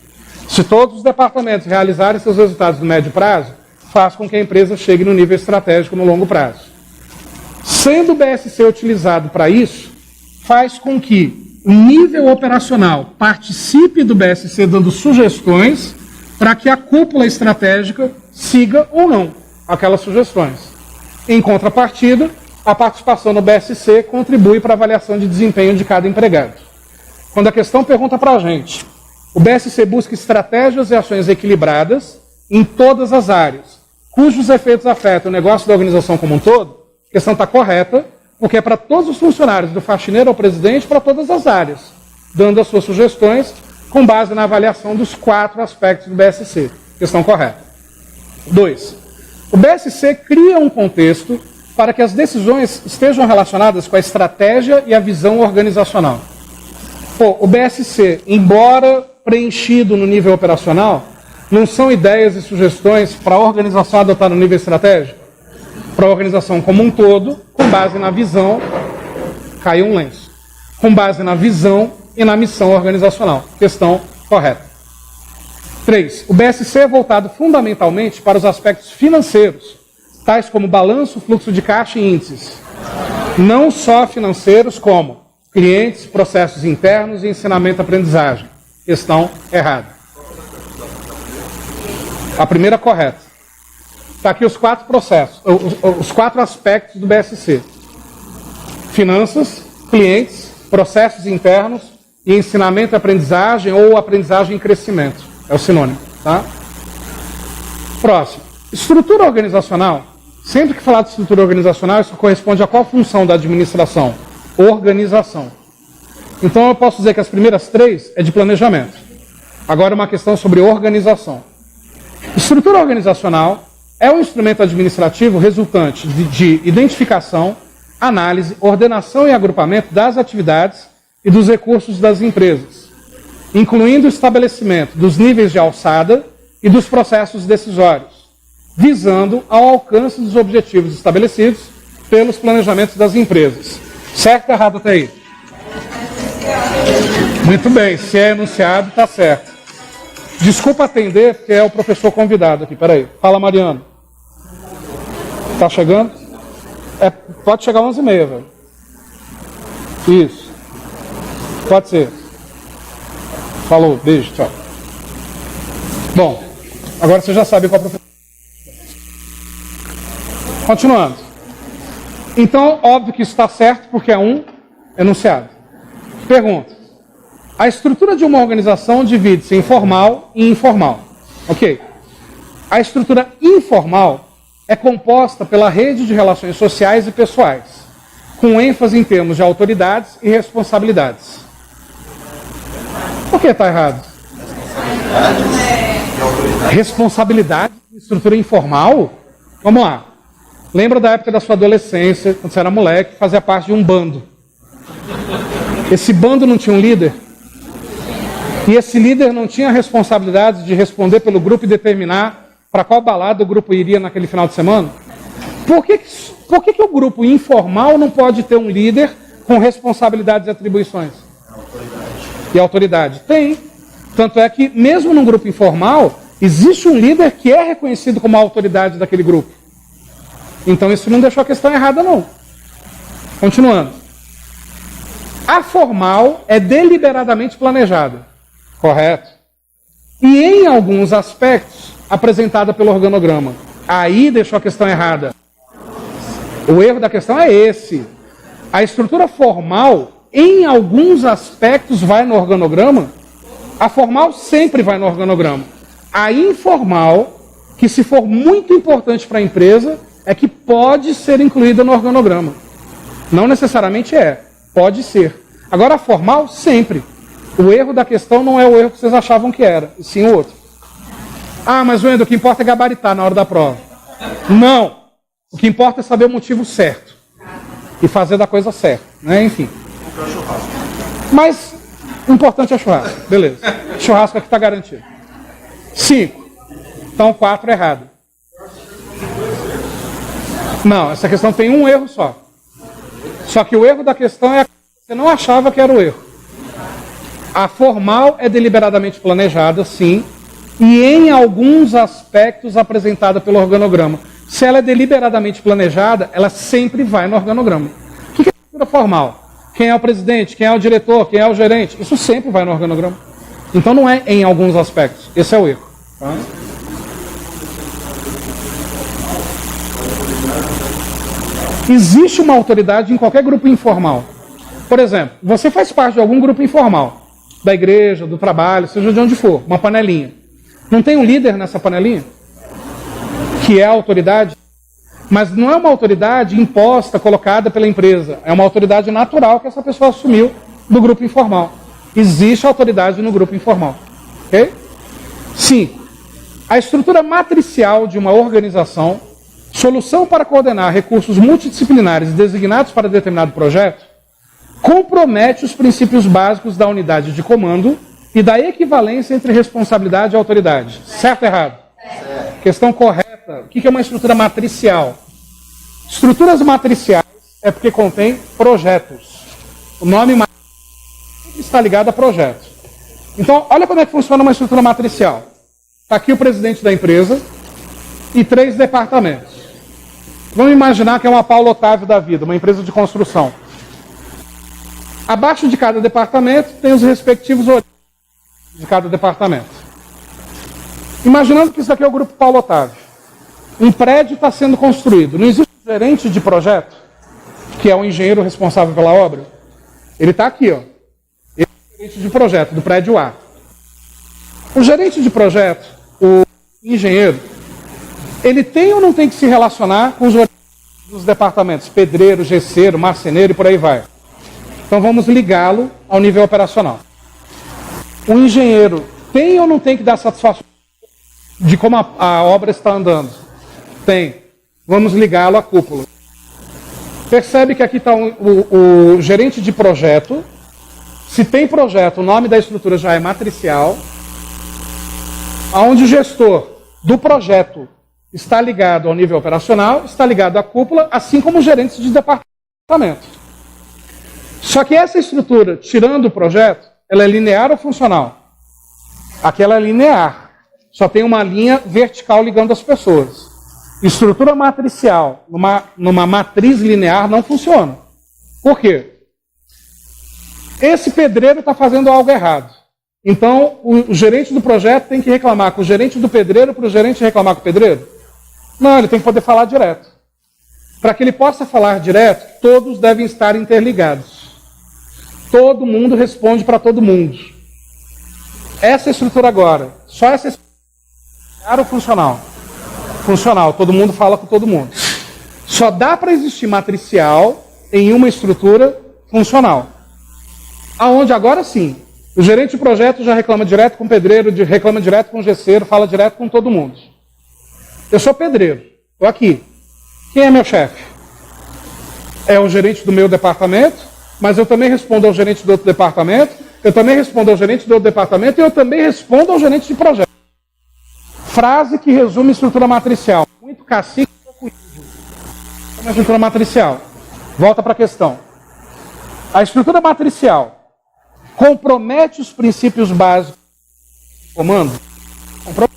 Se todos os departamentos realizarem seus resultados no médio prazo, faz com que a empresa chegue no nível estratégico no longo prazo. Sendo o BSC utilizado para isso, faz com que o nível operacional participe do BSC dando sugestões para que a cúpula estratégica siga ou não aquelas sugestões. Em contrapartida, a participação no BSC contribui para a avaliação de desempenho de cada empregado. Quando a questão pergunta para a gente, o BSC busca estratégias e ações equilibradas em todas as áreas, cujos efeitos afetam o negócio da organização como um todo, a questão está correta, porque é para todos os funcionários, do faxineiro ao presidente, para todas as áreas, dando as suas sugestões com base na avaliação dos 4 aspectos do BSC. Questão correta. 2. O BSC cria um contexto para que as decisões estejam relacionadas com a estratégia e a visão organizacional. O BSC, embora preenchido no nível operacional, não são ideias e sugestões para a organização adotar no nível estratégico? Para a organização como um todo, com base na visão, caiu um lenço, com base na visão e na missão organizacional. Questão correta. 3. O BSC é voltado fundamentalmente para os aspectos financeiros, tais como balanço, fluxo de caixa e índices. Não só financeiros, como clientes, processos internos e ensinamento e aprendizagem. Questão errada. A primeira correta. Está aqui os 4 processos, os 4 aspectos do BSC. Finanças, clientes, processos internos e ensinamento e aprendizagem ou aprendizagem e crescimento. É o sinônimo, tá? Próximo. Estrutura organizacional. Sempre que falar de estrutura organizacional, isso corresponde a qual função da administração? Organização. Então eu posso dizer que as primeiras 3 é de planejamento. Agora uma questão sobre organização. Estrutura organizacional é um instrumento administrativo resultante de identificação, análise, ordenação e agrupamento das atividades e dos recursos das empresas, incluindo o estabelecimento dos níveis de alçada e dos processos decisórios, visando ao alcance dos objetivos estabelecidos pelos planejamentos das empresas. Certo ou errado até aí? Muito bem, se é enunciado, está certo. Desculpa atender, porque é o professor convidado aqui. Peraí. Fala, Mariano. Tá chegando? Pode chegar às 11h30, velho. Isso. Pode ser. Falou, beijo, tchau. Bom, agora você já sabe qual é o professor. Continuando. Então, óbvio que isso está certo, porque é um enunciado. Pergunta. A estrutura de uma organização divide-se em formal e informal. Ok. A estrutura informal é composta pela rede de relações sociais e pessoais, com ênfase em termos de autoridades e responsabilidades. Por que está errado? Responsabilidade em estrutura informal? Vamos lá. Lembra da época da sua adolescência, quando você era moleque, fazia parte de um bando. Esse bando não tinha um líder? E esse líder não tinha a responsabilidade de responder pelo grupo e determinar para qual balada o grupo iria naquele final de semana? Por que o grupo informal não pode ter um líder com responsabilidades e atribuições? E autoridade? Tem. Tanto é que, mesmo num grupo informal, existe um líder que é reconhecido como a autoridade daquele grupo. Então isso não deixou a questão errada, não. Continuando. A formal é deliberadamente planejada. Correto. E em alguns aspectos, apresentada pelo organograma. Aí deixou a questão errada. O erro da questão é esse. A estrutura formal, em alguns aspectos, vai no organograma. A formal sempre vai no organograma. A informal, que se for muito importante para a empresa, é que pode ser incluída no organograma. Não necessariamente é. Pode ser. Agora a formal, sempre. O erro da questão não é o erro que vocês achavam que era, e sim o outro. Ah, mas Wendel, o que importa é gabaritar na hora da prova. Não. O que importa é saber o motivo certo. E fazer da coisa certa, né? Enfim. Mas o importante é churrasco. Beleza. Churrasco aqui está garantido. 5. Então 4 é errado. Não, essa questão tem um erro só. Só que o erro da questão é que você não achava que era o erro. A formal é deliberadamente planejada, sim, e em alguns aspectos apresentada pelo organograma. Se ela é deliberadamente planejada, ela sempre vai no organograma. O que é a estrutura formal? Quem é o presidente? Quem é o diretor? Quem é o gerente? Isso sempre vai no organograma. Então não é em alguns aspectos. Esse é o erro. Tá? Existe uma autoridade em qualquer grupo informal. Por exemplo, você faz parte de algum grupo informal. Da igreja, do trabalho, seja de onde for, uma panelinha. Não tem um líder nessa panelinha? Que é a autoridade? Mas não é uma autoridade imposta, colocada pela empresa. É uma autoridade natural que essa pessoa assumiu do grupo informal. Existe autoridade no grupo informal. Ok? Sim. A estrutura matricial de uma organização, solução para coordenar recursos multidisciplinares designados para determinado projeto, compromete os princípios básicos da unidade de comando e da equivalência entre responsabilidade e autoridade. Certo ou errado? Certo. Questão correta. O que é uma estrutura matricial? Estruturas matriciais é porque contém projetos. O nome está ligado a projetos. Então, olha como é que funciona uma estrutura matricial. Está aqui o presidente da empresa e 3 departamentos. Vamos imaginar que é uma Paulo Otávio da vida, uma empresa de construção. Abaixo de cada departamento tem os respectivos origens de cada departamento. Imaginando que isso aqui é o grupo Paulo Otávio. Um prédio está sendo construído. Não existe um gerente de projeto, que é o engenheiro responsável pela obra? Ele está aqui, ó. Ele é o gerente de projeto do prédio A. O gerente de projeto, o engenheiro, ele tem ou não tem que se relacionar com os dos departamentos? Pedreiro, gesseiro, marceneiro e por aí vai. Então vamos ligá-lo ao nível operacional. O engenheiro tem ou não tem que dar satisfação de como a obra está andando? Tem. Vamos ligá-lo à cúpula. Percebe que aqui está o gerente de projeto. Se tem projeto, o nome da estrutura já é matricial. Onde o gestor do projeto está ligado ao nível operacional, está ligado à cúpula, assim como os gerentes de departamento. Só que essa estrutura, tirando o projeto, ela é linear ou funcional? Aqui ela é linear. Só tem uma linha vertical ligando as pessoas. Estrutura matricial, numa matriz linear, não funciona. Por quê? Esse pedreiro está fazendo algo errado. Então, o gerente do projeto tem que reclamar com o gerente do pedreiro para o gerente reclamar com o pedreiro? Não, ele tem que poder falar direto. Para que ele possa falar direto, todos devem estar interligados. Todo mundo responde para todo mundo. Essa estrutura agora, só essa estrutura é funcional. Funcional, todo mundo fala com todo mundo. Só dá para existir matricial em uma estrutura funcional. Aonde agora sim, o gerente de projeto já reclama direto com o pedreiro, reclama direto com o gesseiro, fala direto com todo mundo. Eu sou pedreiro, estou aqui. Quem é meu chefe? É o gerente do meu departamento, mas eu também respondo ao gerente do outro departamento, eu também respondo ao gerente do outro departamento e eu também respondo ao gerente de projeto. Frase que resume estrutura matricial. Muito cacique e pouco índio. É uma estrutura matricial. Volta para a questão. A estrutura matricial compromete os princípios básicos de comando? Compromete.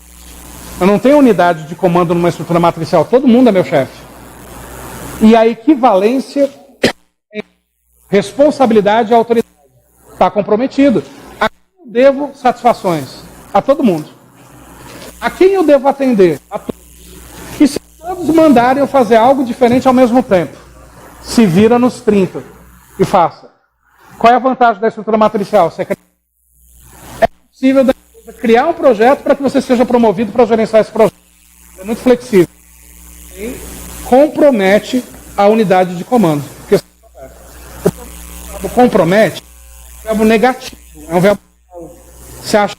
Eu não tenho unidade de comando numa estrutura matricial. Todo mundo é meu chefe. E a equivalência entre responsabilidade e autoridade está comprometido. A quem eu devo satisfações? A todo mundo. A quem eu devo atender? A todos. E se todos mandarem eu fazer algo diferente ao mesmo tempo? Se vira nos 30 e faça. Qual é a vantagem da estrutura matricial? É possível criar um projeto para que você seja promovido para gerenciar esse projeto. É muito flexível. E compromete a unidade de comando. Porque o compromete é um verbo negativo. É um verbo que você acha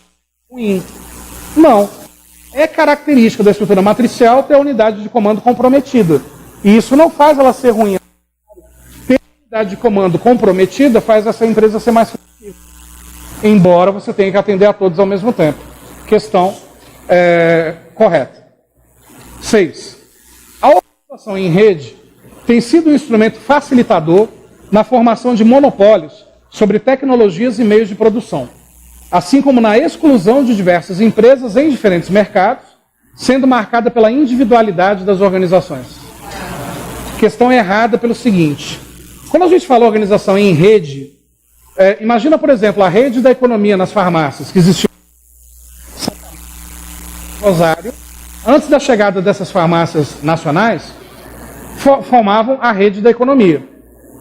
ruim. Não. É característica da estrutura matricial ter a unidade de comando comprometida. E isso não faz ela ser ruim. Ter a unidade de comando comprometida faz essa empresa ser mais flexível. Embora você tenha que atender a todos ao mesmo tempo. Questão correta. 6. A organização em rede tem sido um instrumento facilitador na formação de monopólios sobre tecnologias e meios de produção, assim como na exclusão de diversas empresas em diferentes mercados, sendo marcada pela individualidade das organizações. Questão errada pelo seguinte: quando a gente fala organização em rede, imagina, por exemplo, a rede da economia nas farmácias, que existia em Rosário. Antes da chegada dessas farmácias nacionais, formavam a rede da economia.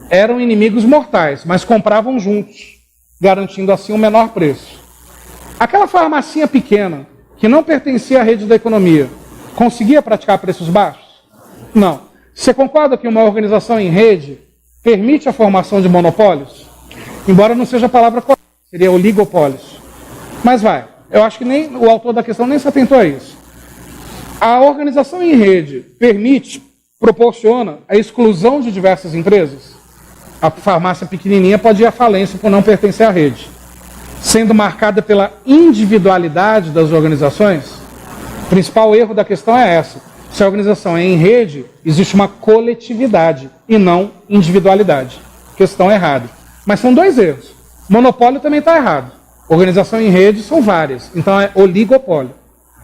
Eram inimigos mortais, mas compravam juntos, garantindo assim um menor preço. Aquela farmacinha pequena, que não pertencia à rede da economia, conseguia praticar preços baixos? Não. Você concorda que uma organização em rede permite a formação de monopólios? Embora não seja a palavra correta, seria oligopólios. Mas vai, eu acho que nem o autor da questão nem se atentou a isso. A organização em rede proporciona a exclusão de diversas empresas? A farmácia pequenininha pode ir à falência por não pertencer à rede. sendo marcada pela individualidade das organizações? O principal erro da questão é essa. Se a organização é em rede, existe uma coletividade e não individualidade. Questão errada. Mas são dois erros. Monopólio também está errado. Organização em rede são várias, então é oligopólio.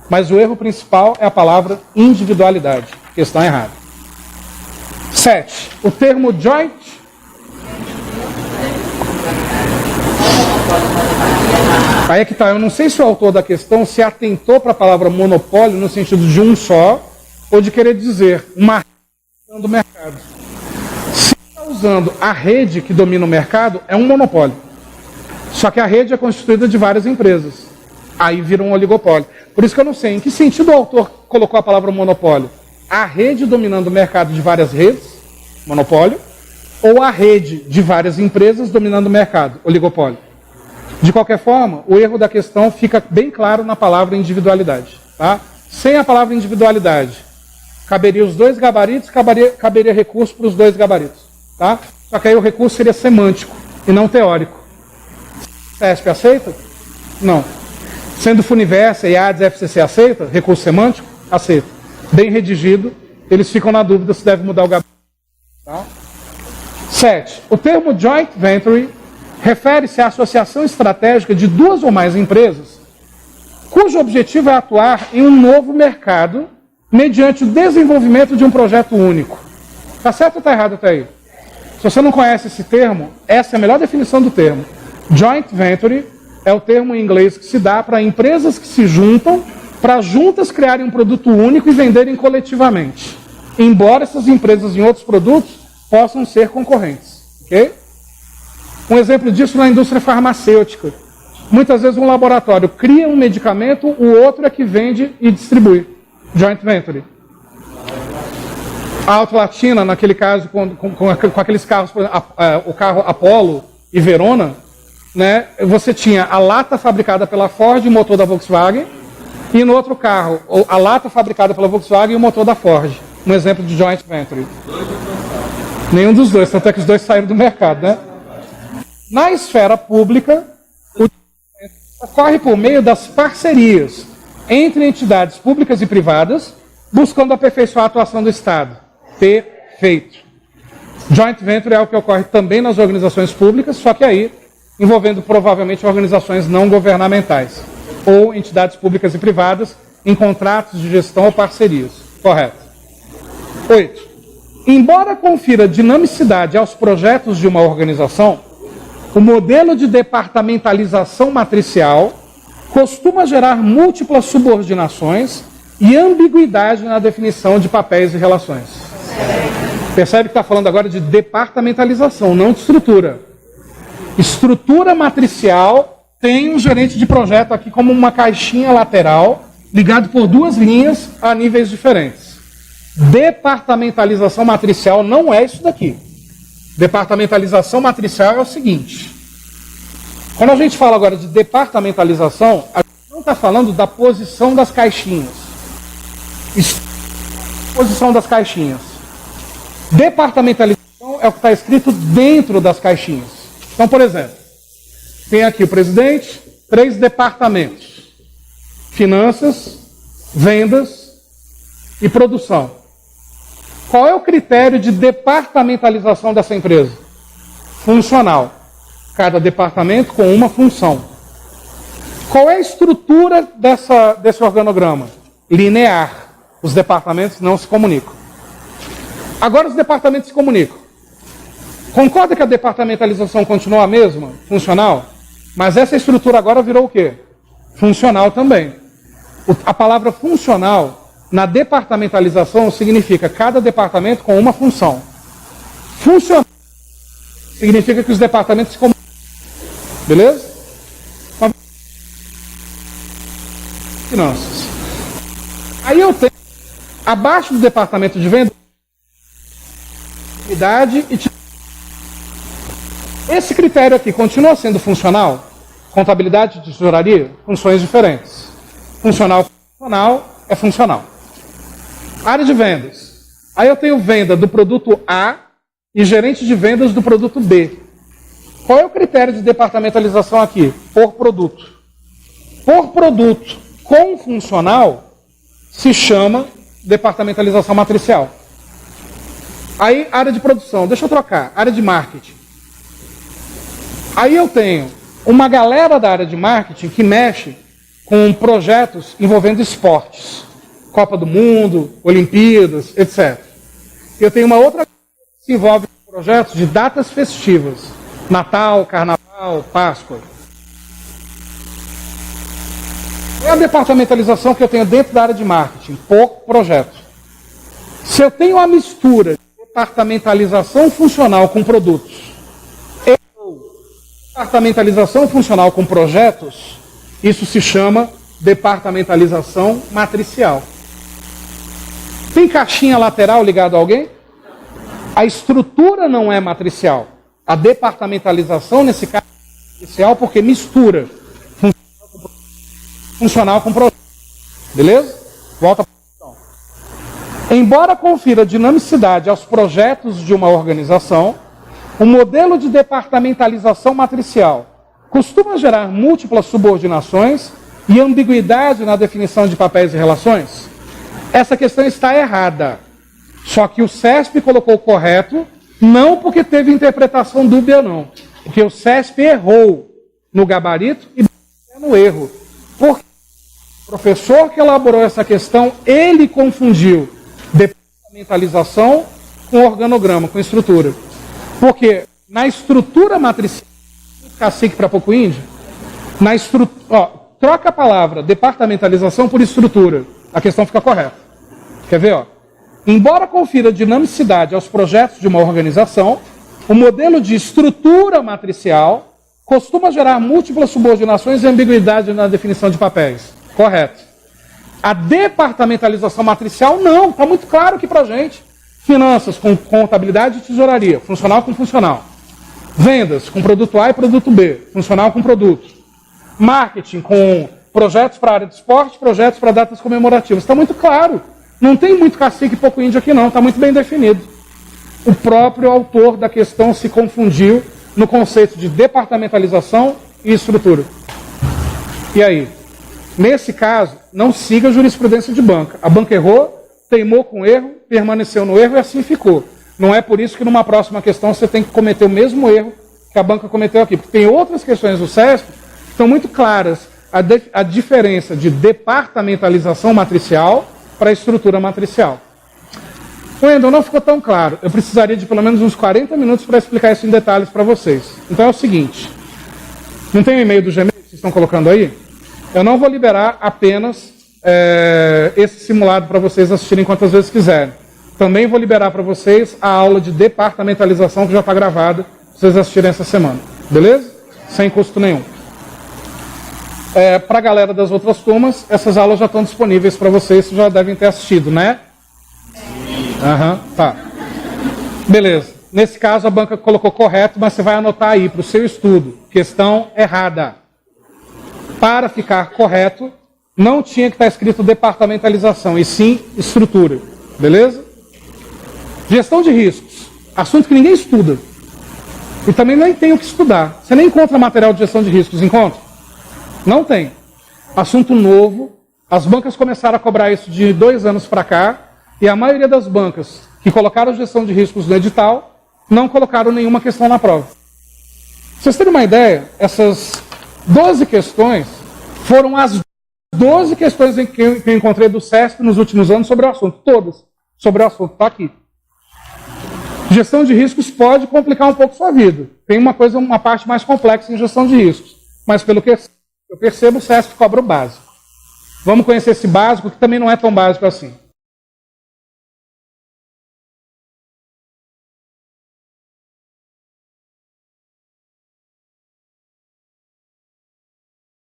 Mas o erro principal é a palavra individualidade. Questão errada. 7. O termo joint. Aí é que tá, eu não sei se o autor da questão se atentou para a palavra monopólio no sentido de um só, ou de querer dizer uma rede do mercado. Se está usando a rede que domina o mercado, é um monopólio. Só que a rede é constituída de várias empresas. Aí vira um oligopólio. Por isso que eu não sei em que sentido o autor colocou a palavra monopólio. A rede dominando o mercado de várias redes, monopólio, ou a rede de várias empresas dominando o mercado, oligopólio. De qualquer forma, o erro da questão fica bem claro na palavra individualidade. Tá? Sem a palavra individualidade, caberia os dois gabaritos, caberia recurso para os dois gabaritos. Tá? Só que aí o recurso seria semântico e não teórico. CESP aceita? Não. Sendo Funiversa, IADES, FCC aceita? Recurso semântico? Aceita. Bem redigido, eles ficam na dúvida se deve mudar o gabarito. Tá? 7. O termo joint venture refere-se à associação estratégica de duas ou mais empresas, cujo objetivo é atuar em um novo mercado mediante o desenvolvimento de um projeto único. Tá certo ou tá errado até aí? Se você não conhece esse termo, essa é a melhor definição do termo. Joint venture é o termo em inglês que se dá para empresas que se juntam para juntas criarem um produto único e venderem coletivamente. Embora essas empresas em outros produtos possam ser concorrentes. Ok? Um exemplo disso na indústria farmacêutica. Muitas vezes um laboratório cria um medicamento, o outro é que vende e distribui. Joint venture. A Auto Latina, naquele caso, com aqueles carros, o carro Apollo e Verona, né, você tinha a lata fabricada pela Ford e o motor da Volkswagen, e no outro carro, a lata fabricada pela Volkswagen e o motor da Ford. Um exemplo de joint venture. Nenhum dos dois, tanto é que os dois saíram do mercado, né? Na esfera pública, o ocorre por meio das parcerias entre entidades públicas e privadas, buscando aperfeiçoar a atuação do Estado. Perfeito. Joint venture é o que ocorre também nas organizações públicas, só que aí envolvendo provavelmente organizações não governamentais ou entidades públicas e privadas em contratos de gestão ou parcerias. Correto. 8. Embora confira dinamicidade aos projetos de uma organização, o modelo de departamentalização matricial costuma gerar múltiplas subordinações e ambiguidade na definição de papéis e relações. Percebe que está falando agora de departamentalização, não de estrutura. Estrutura matricial tem um gerente de projeto aqui como uma caixinha lateral, ligado por duas linhas a níveis diferentes. Departamentalização matricial não é isso daqui. Departamentalização matricial é o seguinte. Quando a gente fala agora de departamentalização, a gente não está falando da posição das caixinhas. Posição das caixinhas. Departamentalização é o que está escrito dentro das caixinhas. Então, por exemplo, tem aqui o presidente, 3 departamentos. Finanças, vendas e produção. Qual é o critério de departamentalização dessa empresa? Funcional. Cada departamento com uma função. Qual é a estrutura desse organograma? Linear. Os departamentos não se comunicam. Agora os departamentos se comunicam. Concorda que a departamentalização continua a mesma? Funcional? Mas essa estrutura agora virou o quê? Funcional também. A palavra funcional, na departamentalização, significa cada departamento com uma função. Funcional significa que os departamentos se comunicam. Beleza? Finanças. Aí eu tenho, abaixo do departamento de venda, unidade e esse critério aqui continua sendo funcional? Contabilidade de tesouraria? Funções diferentes. Funcional é funcional. Área de vendas. Aí eu tenho venda do produto A e gerente de vendas do produto B. Qual é o critério de departamentalização aqui? Por produto. Por produto com funcional se chama departamentalização matricial. Aí, área de produção, deixa eu trocar, área de marketing. Aí eu tenho uma galera da área de marketing que mexe com projetos envolvendo esportes. Copa do Mundo, Olimpíadas, etc. Eu tenho uma outra que se envolve com projetos de datas festivas. Natal, Carnaval, Páscoa. É a departamentalização que eu tenho dentro da área de marketing, por projeto. Se eu tenho a mistura de departamentalização funcional com produtos e departamentalização funcional com projetos, isso se chama departamentalização matricial. Tem caixinha lateral ligado a alguém? A estrutura não é matricial. A departamentalização, nesse caso, é matricial porque mistura funcional com projeto. Beleza? Volta para a questão. Embora confira dinamicidade aos projetos de uma organização, o modelo de departamentalização matricial costuma gerar múltiplas subordinações e ambiguidade na definição de papéis e relações? Essa questão está errada. Só que o CESP colocou correto, não porque teve interpretação dúbia, não. Porque o CESP errou no gabarito e no erro. Porque o professor que elaborou essa questão, ele confundiu departamentalização com organograma, com estrutura. Porque na estrutura matricial, cacique para pouco índio, na estrutura, troca a palavra departamentalização por estrutura. A questão fica correta. Quer ver? Embora confira dinamicidade aos projetos de uma organização, o modelo de estrutura matricial costuma gerar múltiplas subordinações e ambiguidade na definição de papéis. Correto. A departamentalização matricial, não. Está muito claro aqui para gente. Finanças com contabilidade e tesouraria, funcional com funcional. Vendas com produto A e produto B, funcional com produto. Marketing com projetos para a área de esporte, projetos para datas comemorativas. Está muito claro. Não tem muito cacique e pouco índio aqui não, está muito bem definido. O próprio autor da questão se confundiu no conceito de departamentalização e estrutura. E aí? Nesse caso, não siga a jurisprudência de banca. A banca errou, teimou com o erro, permaneceu no erro e assim ficou. Não é por isso que numa próxima questão você tem que cometer o mesmo erro que a banca cometeu aqui. Porque tem outras questões do CESP que estão muito claras. A diferença de departamentalização matricial para a estrutura matricial. Wendel, não ficou tão claro. Eu precisaria de pelo menos uns 40 minutos para explicar isso em detalhes para vocês. Então é o seguinte. Não tem o e-mail do Gmail que vocês estão colocando aí? Eu não vou liberar apenas esse simulado para vocês assistirem quantas vezes quiserem. Também vou liberar para vocês a aula de departamentalização que já está gravada, para vocês assistirem essa semana. Beleza? Sem custo nenhum. Para a galera das outras turmas, essas aulas já estão disponíveis para vocês, já devem ter assistido, né? Aham, tá. Beleza. Nesse caso, a banca colocou correto, mas você vai anotar aí para o seu estudo. Questão errada. Para ficar correto, não tinha que estar escrito departamentalização, e sim estrutura. Beleza? Gestão de riscos. Assunto que ninguém estuda. E também nem tem o que estudar. Você nem encontra material de gestão de riscos, encontra? Não tem. Assunto novo. As bancas começaram a cobrar isso de 2 anos para cá. E a maioria das bancas que colocaram gestão de riscos no edital não colocaram nenhuma questão na prova. Pra vocês terem uma ideia, essas 12 questões foram as 12 questões que eu encontrei do CESP nos últimos anos sobre o assunto. Todas sobre o assunto. Está aqui. Gestão de riscos pode complicar um pouco sua vida. Tem uma parte mais complexa em gestão de riscos. Mas pelo que eu percebo, o CESP cobra o básico. Vamos conhecer esse básico, que também não é tão básico assim.